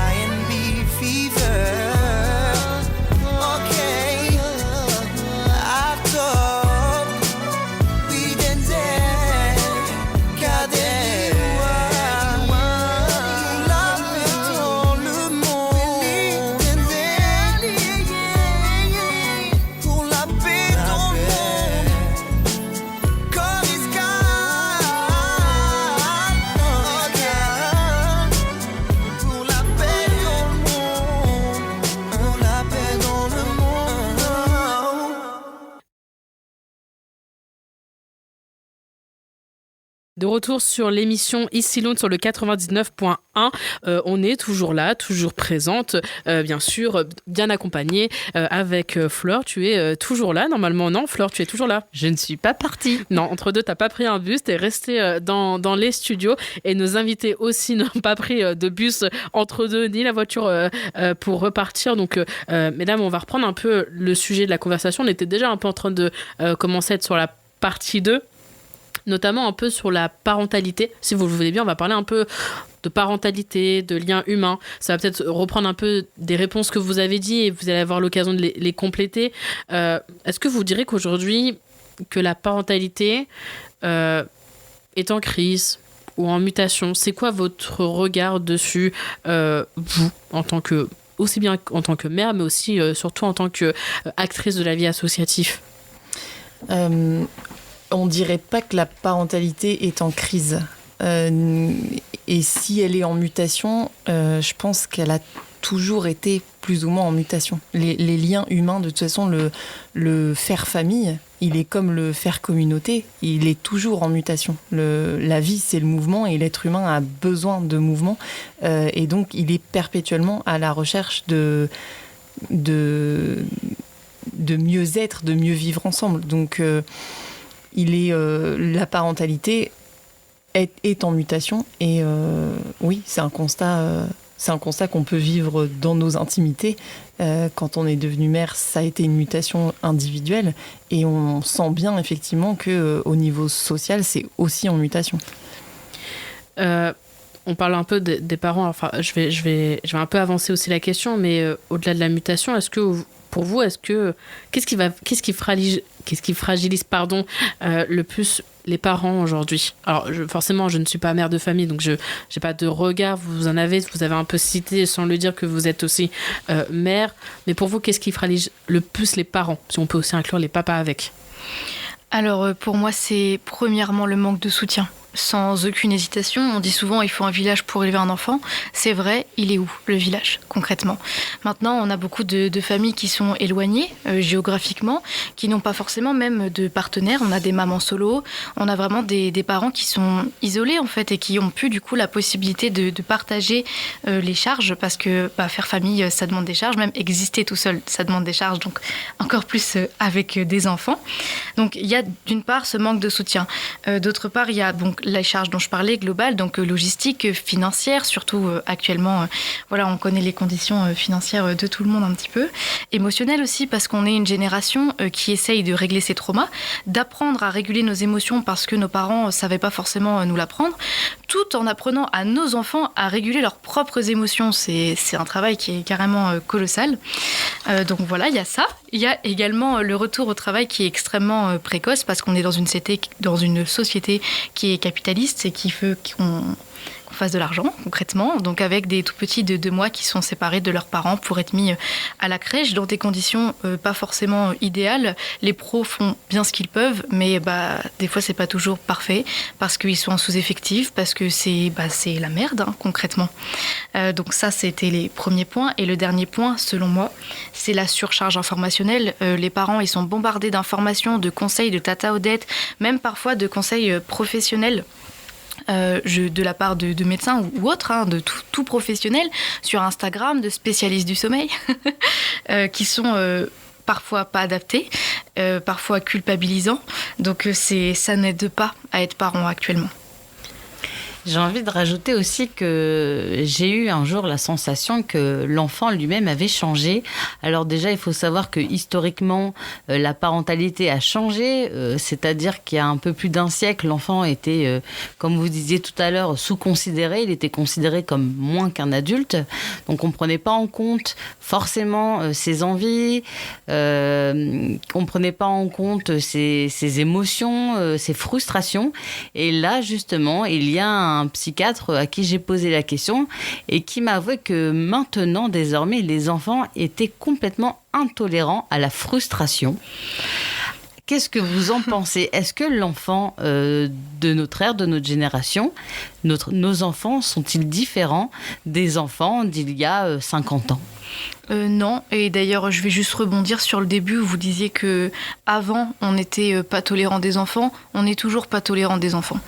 R&B fever okay Artop we Denzel Kader la paix dans le monde Denzel pour la paix dans le monde Coriska pour la paix dans le monde pour la paix dans le monde De retour sur l'émission Ici Londres sur le 99.1. On est toujours là, toujours présente, bien sûr, bien accompagnée avec Fleur. Tu es toujours là, normalement, non? Fleur, tu es toujours là? Je ne suis pas partie. Non, entre deux, t'as pas pris un bus, t'es resté dans les studios et nos invités aussi n'ont pas pris de bus entre deux ni la voiture pour repartir. Donc, mesdames, on va reprendre un peu le sujet de la conversation. On était déjà un peu en train de commencer à être sur la partie 2. Notamment un peu sur la parentalité. Si vous le voulez bien, on va parler un peu de parentalité, de liens humains. Ça va peut-être reprendre un peu des réponses que vous avez dit et vous allez avoir l'occasion de les compléter. Est-ce que vous direz qu'aujourd'hui, que la parentalité est en crise ou en mutation? C'est quoi votre regard dessus, vous, en tant que, aussi bien en tant que mère, mais aussi surtout en tant qu'actrice de la vie associative? On dirait pas que la parentalité est en crise. Et si elle est en mutation, je pense qu'elle a toujours été plus ou moins en mutation. Les liens humains, de toute façon, le faire famille, il est comme le faire communauté, il est toujours en mutation. La vie, c'est le mouvement et l'être humain a besoin de mouvement. Et donc, il est perpétuellement à la recherche de mieux-être, de mieux vivre ensemble. Donc, la parentalité est en mutation et oui, c'est un constat qu'on peut vivre dans nos intimités. Quand on est devenu mère, ça a été une mutation individuelle et on sent bien effectivement qu'au niveau social, c'est aussi en mutation. On parle un peu des parents, enfin je vais un peu avancer aussi la question, mais au-delà de la mutation, est-ce que pour vous, qu'est-ce qui fragilise le plus les parents aujourd'hui? Alors forcément, je ne suis pas mère de famille, donc je n'ai pas de regard. Vous avez un peu cité sans le dire que vous êtes aussi mère. Mais pour vous, qu'est-ce qui fragilise le plus les parents? Si on peut aussi inclure les papas avec. Alors pour moi, c'est premièrement le manque de soutien. Sans aucune hésitation, on dit souvent il faut un village pour élever un enfant. C'est vrai, il est où le village concrètement? Maintenant, on a beaucoup de familles qui sont éloignées géographiquement, qui n'ont pas forcément même de partenaires. On a des mamans solo, on a vraiment des parents qui sont isolés en fait et qui ont plus du coup la possibilité de partager les charges parce que faire famille, ça demande des charges. Même exister tout seul, ça demande des charges. Donc encore plus avec des enfants. Donc il y a d'une part ce manque de soutien. D'autre part, il y a donc les charges dont je parlais, globales, donc logistique, financière, surtout actuellement, on connaît les conditions financières de tout le monde un petit peu. Émotionnelle aussi, parce qu'on est une génération qui essaye de régler ses traumas, d'apprendre à réguler nos émotions parce que nos parents ne savaient pas forcément nous l'apprendre, tout en apprenant à nos enfants à réguler leurs propres émotions. C'est un travail qui est carrément colossal. Donc voilà, il y a ça. Il y a également le retour au travail qui est extrêmement précoce parce qu'on est dans une société qui est capitaliste et qui veut qu'on fasse de l'argent concrètement, donc avec des tout petits de 2 mois qui sont séparés de leurs parents pour être mis à la crèche dans des conditions pas forcément idéales. Les pros font bien ce qu'ils peuvent, mais des fois c'est pas toujours parfait parce qu'ils sont en sous-effectif, parce que c'est la merde concrètement. Donc ça c'était les premiers points. Et le dernier point selon moi, c'est la surcharge informationnelle. Les parents ils sont bombardés d'informations, de conseils, de tata Odette, même parfois de conseils professionnels. De la part de médecins ou autres, de tout professionnel sur Instagram, de spécialistes du sommeil, qui sont parfois pas adaptés, parfois culpabilisants. Donc ça n'aide pas à être parent actuellement. J'ai envie de rajouter aussi que j'ai eu un jour la sensation que l'enfant lui-même avait changé. Alors déjà, il faut savoir que historiquement, la parentalité a changé. C'est-à-dire qu'il y a un peu plus d'un siècle, l'enfant était, comme vous disiez tout à l'heure, sous-considéré. Il était considéré comme moins qu'un adulte. Donc on ne prenait pas en compte forcément ses envies. On ne prenait pas en compte ses émotions, ses frustrations. Et là, justement, il y a un psychiatre à qui j'ai posé la question et qui m'a avoué que maintenant, désormais, les enfants étaient complètement intolérants à la frustration. Qu'est-ce que vous en pensez? Est-ce que l'enfant de notre ère, de notre génération, nos enfants sont-ils différents des enfants d'il y a 50 ans? Non, et d'ailleurs je vais juste rebondir sur le début où vous disiez que avant on n'était pas tolérant des enfants, on n'est toujours pas tolérant des enfants.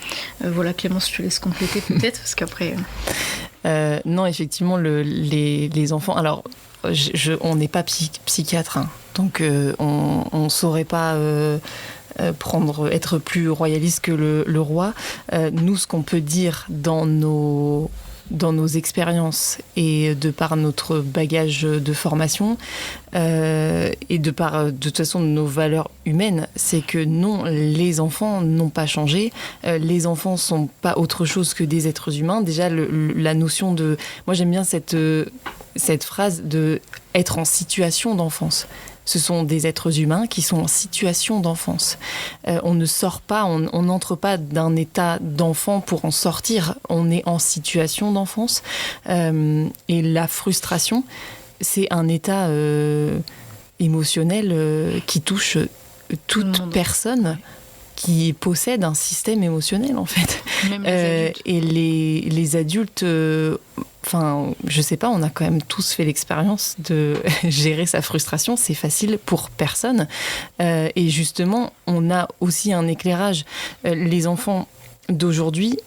Voilà Clémence, je te laisse compléter peut-être parce qu'après... Non, effectivement, les enfants... Alors, on n'est pas psychiatre, donc on ne saurait pas... être plus royaliste que le roi. Nous, ce qu'on peut dire dans nos expériences et de par notre bagage de formation et de par, de toute façon, nos valeurs humaines, c'est que non, les enfants n'ont pas changé. Les enfants sont pas autre chose que des êtres humains. Déjà, la notion de... Moi, j'aime bien cette phrase de être en situation d'enfance. Ce sont des êtres humains qui sont en situation d'enfance. On ne sort pas, on n'entre pas d'un état d'enfant pour en sortir. On est en situation d'enfance. Et la frustration, c'est un état émotionnel qui touche toute personne qui possède un système émotionnel, en fait. Même les adultes. Et les adultes... Enfin, je sais pas, on a quand même tous fait l'expérience de gérer sa frustration. C'est facile pour personne. Et justement, on a aussi un éclairage. Les enfants d'aujourd'hui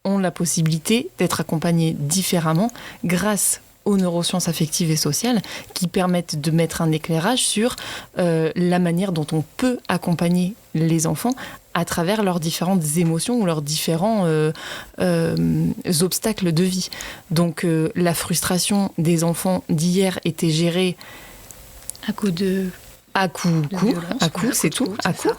ont la possibilité d'être accompagnés différemment grâce aux neurosciences affectives et sociales qui permettent de mettre un éclairage sur la manière dont on peut accompagner les enfants à travers leurs différentes émotions ou leurs différents obstacles de vie. Donc la frustration des enfants d'hier était gérée à coup, c'est tout, à coup.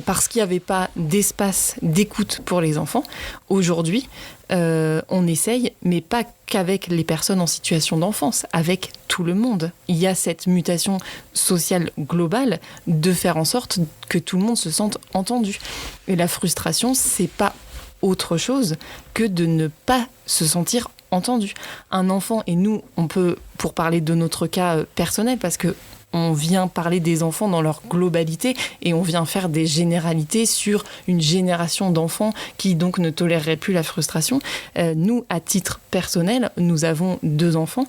Parce qu'il n'y avait pas d'espace d'écoute pour les enfants. Aujourd'hui, on essaye, mais pas qu'avec les personnes en situation d'enfance, avec tout le monde. Il y a cette mutation sociale globale de faire en sorte que tout le monde se sente entendu. Et la frustration, c'est pas autre chose que de ne pas se sentir entendu. Un enfant, et nous, on peut, pour parler de notre cas personnel, parce que on vient parler des enfants dans leur globalité et on vient faire des généralités sur une génération d'enfants qui donc ne toléreraient plus la frustration. Nous, à titre personnel, nous avons 2 enfants.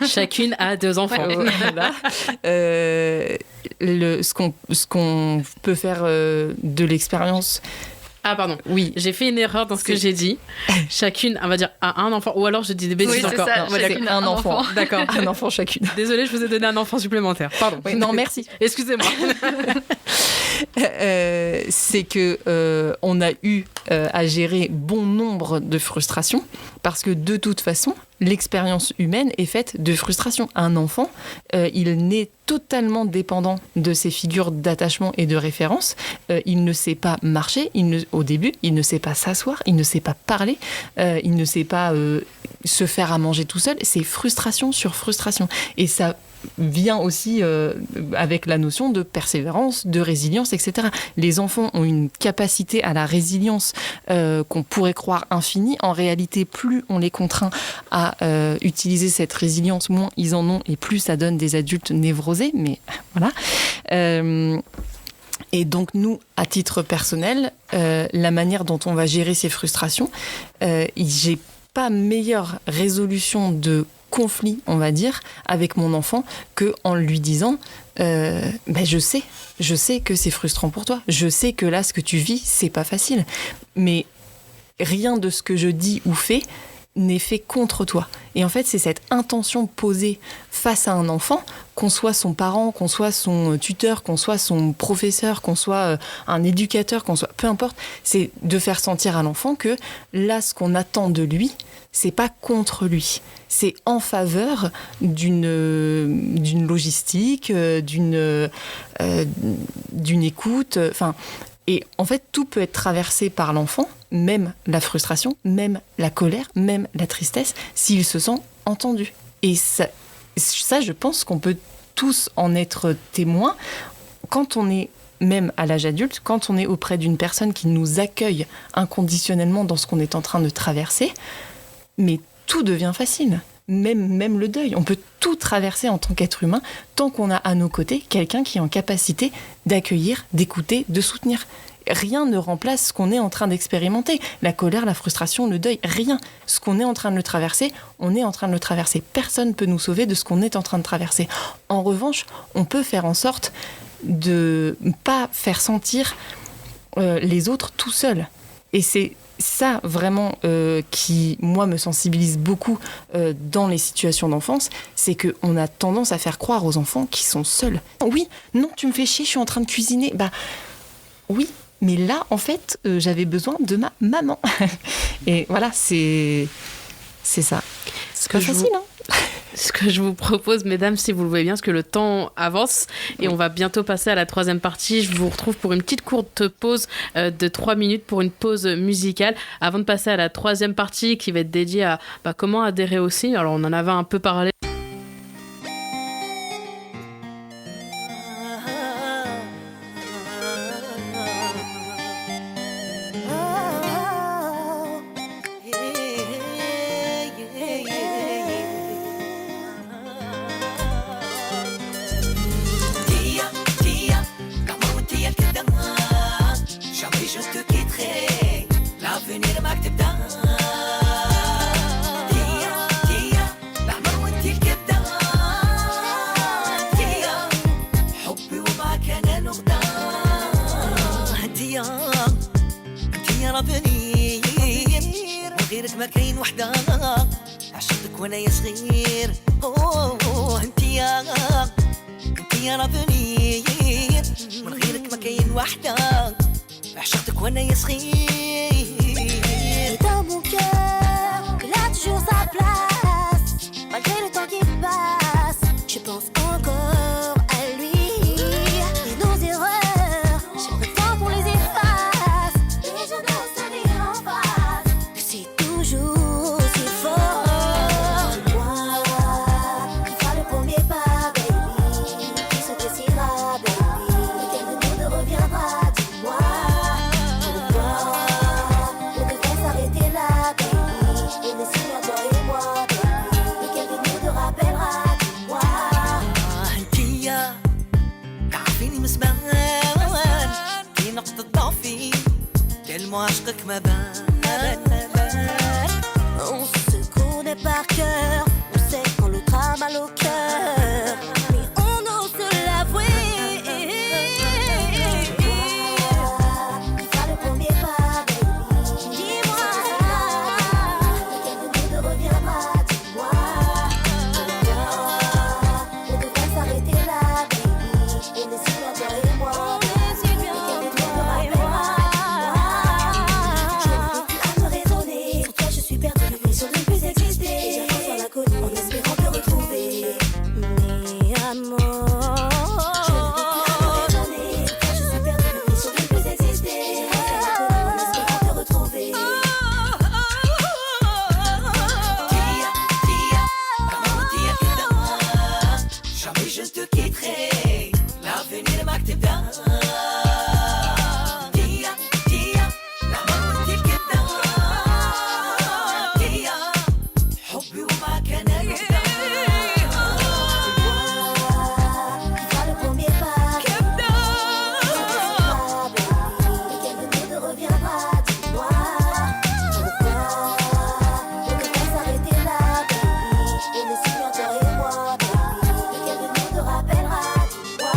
Chacune a 2 enfants. Voilà. Ce qu'on peut faire de l'expérience. Ah pardon, oui, j'ai fait une erreur dans ce que j'ai dit. Chacune, on va dire, a un enfant, ou alors je dis des bêtises encore. Ça, non, c'est un enfant. D'accord. Un enfant chacune. Désolée, je vous ai donné un enfant supplémentaire. Pardon. Oui, non, merci. Excusez-moi. C'est que on a eu à gérer bon nombre de frustrations parce que de toute façon, l'expérience humaine est faite de frustration. Un enfant, il naît totalement dépendant de ses figures d'attachement et de référence. Il ne sait pas marcher, au début, il ne sait pas s'asseoir, il ne sait pas parler, il ne sait pas se faire à manger tout seul. C'est frustration sur frustration. Et ça vient aussi avec la notion de persévérance, de résilience, etc. Les enfants ont une capacité à la résilience qu'on pourrait croire infinie. En réalité, plus on les contraint à utiliser cette résilience, moins ils en ont et plus ça donne des adultes névrosés. Mais voilà. Et donc nous, à titre personnel, la manière dont on va gérer ces frustrations, j'ai pas meilleure résolution de conflit, on va dire, avec mon enfant que en lui disant je sais que c'est frustrant pour toi, je sais que là ce que tu vis c'est pas facile, mais rien de ce que je dis ou fais n'est fait contre toi. Et en fait, c'est cette intention posée face à un enfant, qu'on soit son parent, qu'on soit son tuteur, qu'on soit son professeur, qu'on soit un éducateur, qu'on soit... Peu importe, c'est de faire sentir à l'enfant que là, ce qu'on attend de lui, c'est pas contre lui. C'est en faveur d'une logistique, d'une écoute... Et en fait, tout peut être traversé par l'enfant, même la frustration, même la colère, même la tristesse, s'il se sent entendu. Et ça, je pense qu'on peut tous en être témoins quand on est, même à l'âge adulte, quand on est auprès d'une personne qui nous accueille inconditionnellement dans ce qu'on est en train de traverser, mais tout devient facile. Même le deuil, on peut tout traverser en tant qu'être humain tant qu'on a à nos côtés quelqu'un qui est en capacité d'accueillir, d'écouter, de soutenir. Rien ne remplace ce qu'on est en train d'expérimenter. La colère, la frustration, le deuil, rien. Ce qu'on est en train de le traverser, on est en train de le traverser. Personne ne peut nous sauver de ce qu'on est en train de traverser. En revanche, on peut faire en sorte de ne pas faire sentir les autres tout seuls. Et c'est ça vraiment qui, moi, me sensibilise beaucoup dans les situations d'enfance, c'est qu'on a tendance à faire croire aux enfants qu'ils sont seuls. Oui, non, tu me fais chier, je suis en train de cuisiner. Bah oui, mais là, en fait, j'avais besoin de ma maman. Et voilà, c'est ça. C'est pas facile, hein. Ce que je vous propose, mesdames, si vous le voulez bien, parce que le temps avance et on va bientôt passer à la 3e partie. Je vous retrouve pour une petite courte pause de 3 minutes pour une pause musicale avant de passer à la 3e partie qui va être dédiée à comment adhérer aussi. Alors, on en avait un peu parlé. نقطة ضعفي كلمة عشقك ما بان On se connaît par cœur, on sait quand l'autre a mal au cœur, mais on ose se l'avouer. Fais le premier pas, baby. Dis-moi, lequel de nous deux reviendra, dis-moi. On devrait s'arrêter là, baby. On est si bien, toi et moi. Lequel de nous deux rappellera, dis-moi. Je n'arrive plus à me raisonner. Sur toi, je suis perdue, l'impression de ne plus exister. Et j'avance dans l'inconnu en espérant te retrouver. Mais amour, je n'arrive plus à me raisonner. Sur toi, je suis perdue, l'impression de ne plus exister. Et j'avance dans l'inconnu en espérant te retrouver. Tia, tia, comment dire que demain, jamais je te quitterai. L'avenir m'accepte. Tia, tia, comment dire que demain, tia, حبي وما كان يقدر. Fais le premier pas, lequel de nous deux reviendra, dis-moi. Pourquoi on devrait s'arrêter là, baby? On est si bien, toi et moi, baby. Lequel de nous deux rappellera, dis-moi.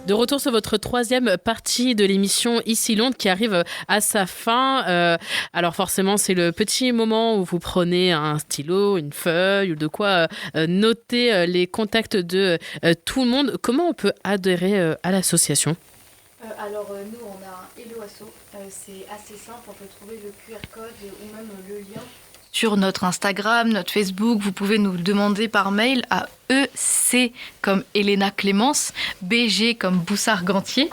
De retour sur votre troisième partie de l'émission Ici Londres qui arrive à sa fin. Alors forcément, c'est le petit moment où vous prenez un stylo, une feuille ou de quoi noter les contacts de tout le monde. Comment on peut adhérer à l'association ? Alors nous on a un Hello Asso, c'est assez simple, on peut trouver le QR code ou même le lien sur notre Instagram, notre Facebook. Vous pouvez nous demander par mail à EC comme Elena Clémence, BG comme Boussard Gantier,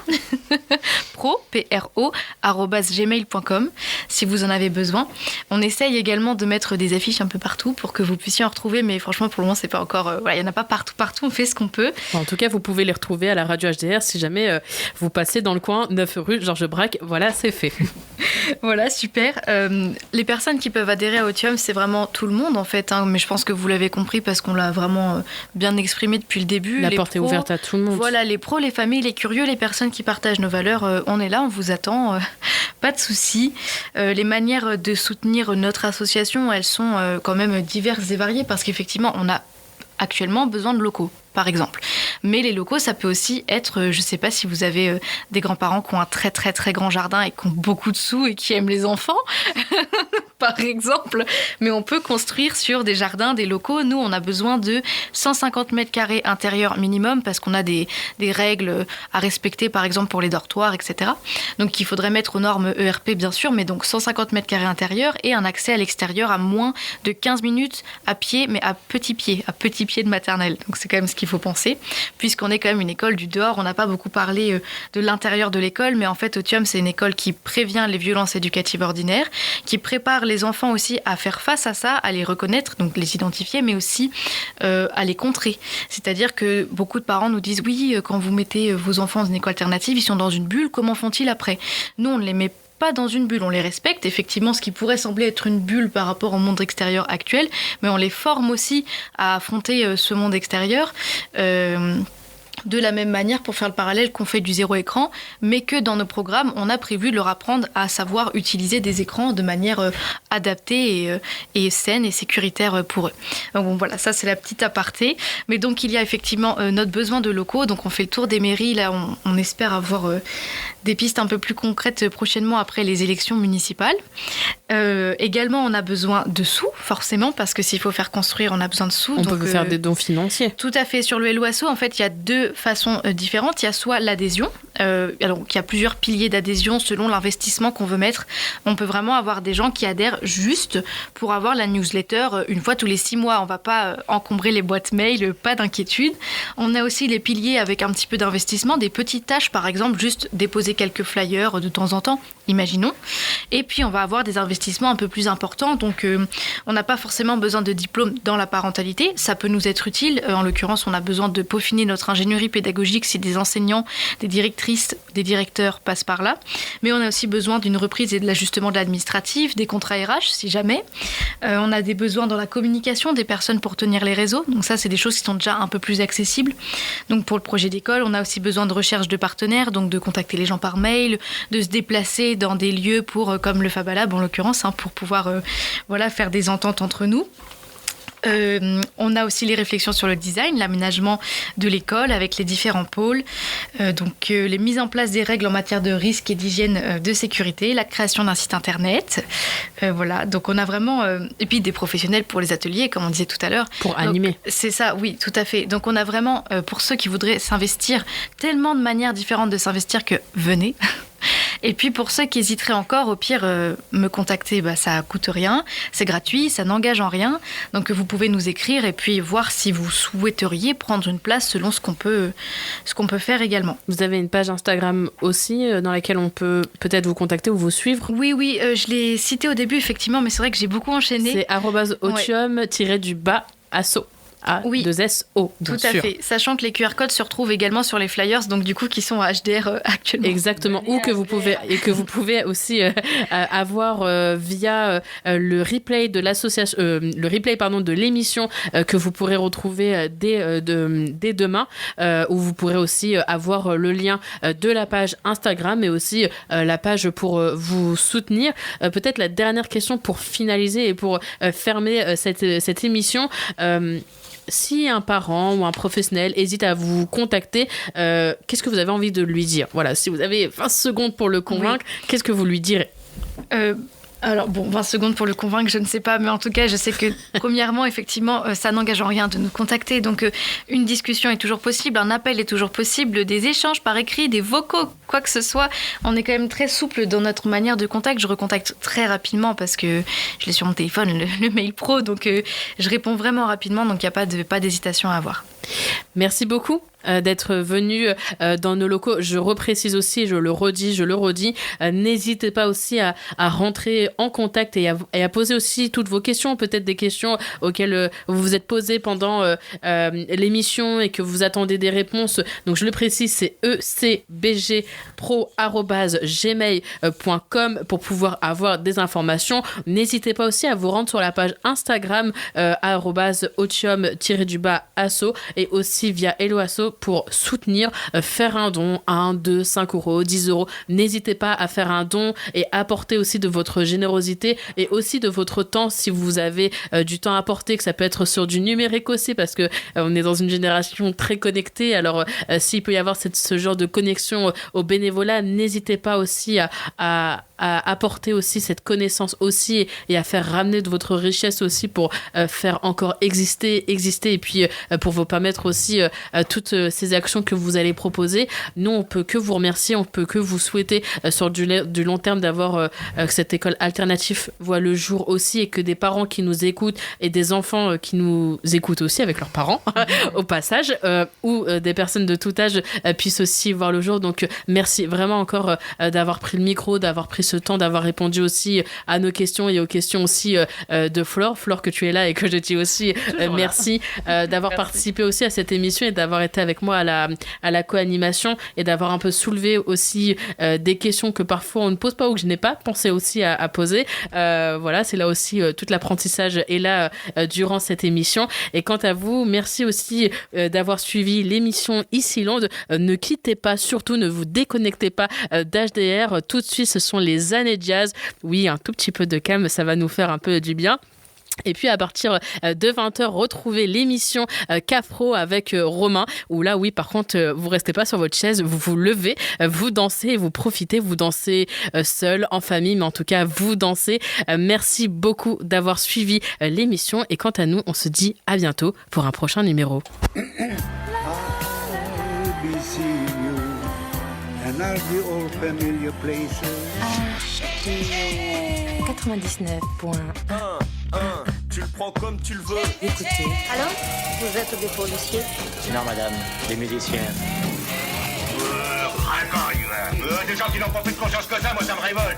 pro, PRO, @gmail.com si vous en avez besoin. On essaye également de mettre des affiches un peu partout pour que vous puissiez en retrouver, mais franchement pour le moment c'est pas encore, il y en a pas partout, on fait ce qu'on peut. En tout cas, vous pouvez les retrouver à la radio HDR si jamais vous passez dans le coin 9 rue Georges Braque. Voilà, c'est fait. Voilà, super. Les personnes qui peuvent adhérer à Otium, c'est vraiment tout le monde en fait, hein, mais je pense que vous l'avez compris parce qu'on l'a vraiment bien exprimé depuis le début. La Les porte est pros, ouverte à tout le monde. Voilà, les pros, les familles, les curieux, les personnes qui partagent nos valeurs, on est là, on vous attend, pas de soucis. Les manières de soutenir notre association, elles sont quand même diverses et variées parce qu'effectivement, on a actuellement besoin de locaux, par exemple. Mais les locaux, ça peut aussi être, je ne sais pas si vous avez des grands-parents qui ont un très très très grand jardin et qui ont beaucoup de sous et qui aiment les enfants, par exemple. Mais on peut construire sur des jardins, des locaux. Nous, on a besoin de 150 mètres carrés intérieurs minimum parce qu'on a des règles à respecter, par exemple pour les dortoirs, etc. Donc il faudrait mettre aux normes ERP, bien sûr, mais donc 150 mètres carrés intérieurs et un accès à l'extérieur à moins de 15 minutes à pied, mais à petit pied de maternelle. Donc c'est quand même ce qu'il faut penser, puisqu'on est quand même une école du dehors. On n'a pas beaucoup parlé de l'intérieur de l'école, mais en fait, Otium, c'est une école qui prévient les violences éducatives ordinaires, qui prépare les enfants aussi à faire face à ça, à les reconnaître, donc les identifier, mais aussi à les contrer. C'est-à-dire que beaucoup de parents nous disent « Oui, quand vous mettez vos enfants dans une école alternative, ils sont dans une bulle, comment font-ils après ?» Nous, on ne les met pas dans une bulle, on les respecte, effectivement, ce qui pourrait sembler être une bulle par rapport au monde extérieur actuel, mais on les forme aussi à affronter ce monde extérieur. De la même manière, pour faire le parallèle, qu'on fait du zéro écran, mais que dans nos programmes, on a prévu de leur apprendre à savoir utiliser des écrans de manière adaptée et saine et sécuritaire pour eux. Donc bon, voilà, ça c'est la petite aparté. Mais donc il y a effectivement notre besoin de locaux, donc on fait le tour des mairies, là on espère avoir des pistes un peu plus concrètes prochainement après les élections municipales. Également, on a besoin de sous, forcément, parce que s'il faut faire construire, on a besoin de sous. On peut faire des dons financiers. Tout à fait. Sur le LOASO, en fait, il y a deux façons différentes. Il y a soit l'adhésion. Alors, il y a plusieurs piliers d'adhésion selon l'investissement qu'on veut mettre. On peut vraiment avoir des gens qui adhèrent juste pour avoir la newsletter une fois tous les 6 mois. On ne va pas encombrer les boîtes mail, pas d'inquiétude. On a aussi les piliers avec un petit peu d'investissement, des petites tâches, par exemple, juste déposer quelques flyers de temps en temps, imaginons. Et puis, on va avoir des investissements un peu plus importants. Donc, on n'a pas forcément besoin de diplôme dans la parentalité. Ça peut nous être utile. En l'occurrence, on a besoin de peaufiner notre ingénierie pédagogique si des enseignants, des directrices, des directeurs passent par là. Mais on a aussi besoin d'une reprise et de l'ajustement de l'administratif, des contrats RH, si jamais. On a des besoins dans la communication des personnes pour tenir les réseaux. Donc ça, c'est des choses qui sont déjà un peu plus accessibles. Donc pour le projet d'école, on a aussi besoin de recherche de partenaires, donc de contacter les gens par mail, de se déplacer dans des lieux pour, comme le Fabalab en l'occurrence, pour pouvoir faire des ententes entre nous. On a aussi les réflexions sur le design, l'aménagement de l'école avec les différents pôles, les mises en place des règles en matière de risque et d'hygiène de sécurité, la création d'un site internet, donc on a vraiment et puis des professionnels pour les ateliers comme on disait tout à l'heure. Pour animer. C'est ça, oui, tout à fait. Donc on a vraiment pour ceux qui voudraient s'investir tellement de manières différentes de s'investir que venez. Et puis pour ceux qui hésiteraient encore, au pire, me contacter, ça coûte rien, c'est gratuit, ça n'engage en rien. Donc vous pouvez nous écrire et puis voir si vous souhaiteriez prendre une place selon ce qu'on peut faire également. Vous avez une page Instagram aussi dans laquelle on peut peut-être vous contacter ou vous suivre? Oui, je l'ai cité au début effectivement, mais c'est vrai que j'ai beaucoup enchaîné. C'est @otium-asso. A2SO, tout à fait. Sachant que les QR codes se retrouvent également sur les flyers, donc du coup qui sont à HDR actuellement. Exactement. Ou que vous pouvez aussi avoir via le replay de l'association, de l'émission que vous pourrez retrouver dès demain, où vous pourrez aussi avoir le lien de la page Instagram et aussi la page pour vous soutenir. Peut-être la dernière question pour finaliser et pour fermer cette émission. Si un parent ou un professionnel hésite à vous contacter, qu'est-ce que vous avez envie de lui dire? Voilà, si vous avez 20 secondes pour le convaincre, Qu'est-ce que vous lui direz? Alors 20 secondes pour le convaincre, je ne sais pas, mais en tout cas, je sais que premièrement, effectivement, ça n'engage en rien de nous contacter. Donc, une discussion est toujours possible, un appel est toujours possible, des échanges par écrit, des vocaux, quoi que ce soit. On est quand même très souple dans notre manière de contact. Je recontacte très rapidement parce que je l'ai sur mon téléphone, le mail pro, donc je réponds vraiment rapidement, donc il n'y a pas d'hésitation à avoir. Merci beaucoup d'être venu dans nos locaux. Je reprécise aussi, je le redis, n'hésitez pas aussi à rentrer en contact et à poser aussi toutes vos questions, peut-être des questions auxquelles vous vous êtes posées pendant l'émission et que vous attendez des réponses. Donc je le précise, c'est ecbgpro@gmail.com pour pouvoir avoir des informations. N'hésitez pas aussi à vous rendre sur la page Instagram @otium-asso et aussi via Helloasso pour soutenir, faire un don, 1, 2, 5 euros, 10 euros. N'hésitez pas à faire un don et apporter aussi de votre générosité et aussi de votre temps si vous avez du temps à apporter, que ça peut être sur du numérique aussi parce que on est dans une génération très connectée. Alors s'il peut y avoir ce genre de connexion au bénévolat, n'hésitez pas aussi à apporter aussi cette connaissance aussi et à faire ramener de votre richesse aussi pour faire encore exister et puis pour vous permettre aussi toutes ces actions que vous allez proposer. Nous, on peut que vous remercier, on peut que vous souhaiter sur du long terme d'avoir que cette école alternative voit le jour aussi et que des parents qui nous écoutent et des enfants qui nous écoutent aussi avec leurs parents au passage ou des personnes de tout âge puissent aussi voir le jour. Donc merci vraiment encore d'avoir pris le micro, d'avoir pris ce temps, d'avoir répondu aussi à nos questions et aux questions aussi de Flore. Flore, que tu es là et que je dis aussi merci d'avoir participé aussi à cette émission et d'avoir été avec moi à la co-animation et d'avoir un peu soulevé aussi des questions que parfois on ne pose pas ou que je n'ai pas pensé aussi à poser. Voilà, c'est là aussi tout l'apprentissage est là durant cette émission. Et quant à vous, merci aussi d'avoir suivi l'émission Ici Londres. Ne quittez pas, surtout ne vous déconnectez pas d'HDR. Tout de suite, ce sont les années jazz. Oui, un tout petit peu de calme, ça va nous faire un peu du bien. Et puis à partir de 20h, retrouvez l'émission Cafro avec Romain, où là, oui, par contre, vous restez pas sur votre chaise, vous vous levez, vous dansez, vous profitez, vous dansez seul, en famille, mais en tout cas, vous dansez. Merci beaucoup d'avoir suivi l'émission et quant à nous, on se dit à bientôt pour un prochain numéro. HD 99.1. Tu le prends comme tu le veux. Écoutez. Allô? Vous êtes des policiers? Non, madame, des musiciens. Des gens qui n'ont pas plus de conscience que ça, moi ça me révolte.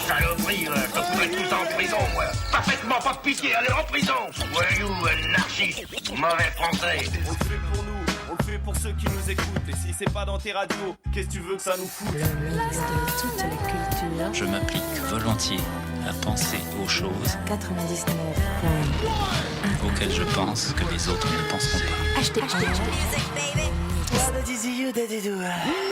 Saloperie, je te foutrais tous en prison, moi. Parfaitement pas de pitié, allez en prison. Voyou, anarchiste, mauvais français. On le fait pour nous, on le fait pour ceux qui nous écoutent. Et si c'est pas dans tes radios, qu'est-ce que tu veux que ça nous foute? Le mix de toutes les cultures. Je m'applique volontiers à penser aux choses 99.1 auxquelles je pense que les autres ne penseront pas. HD.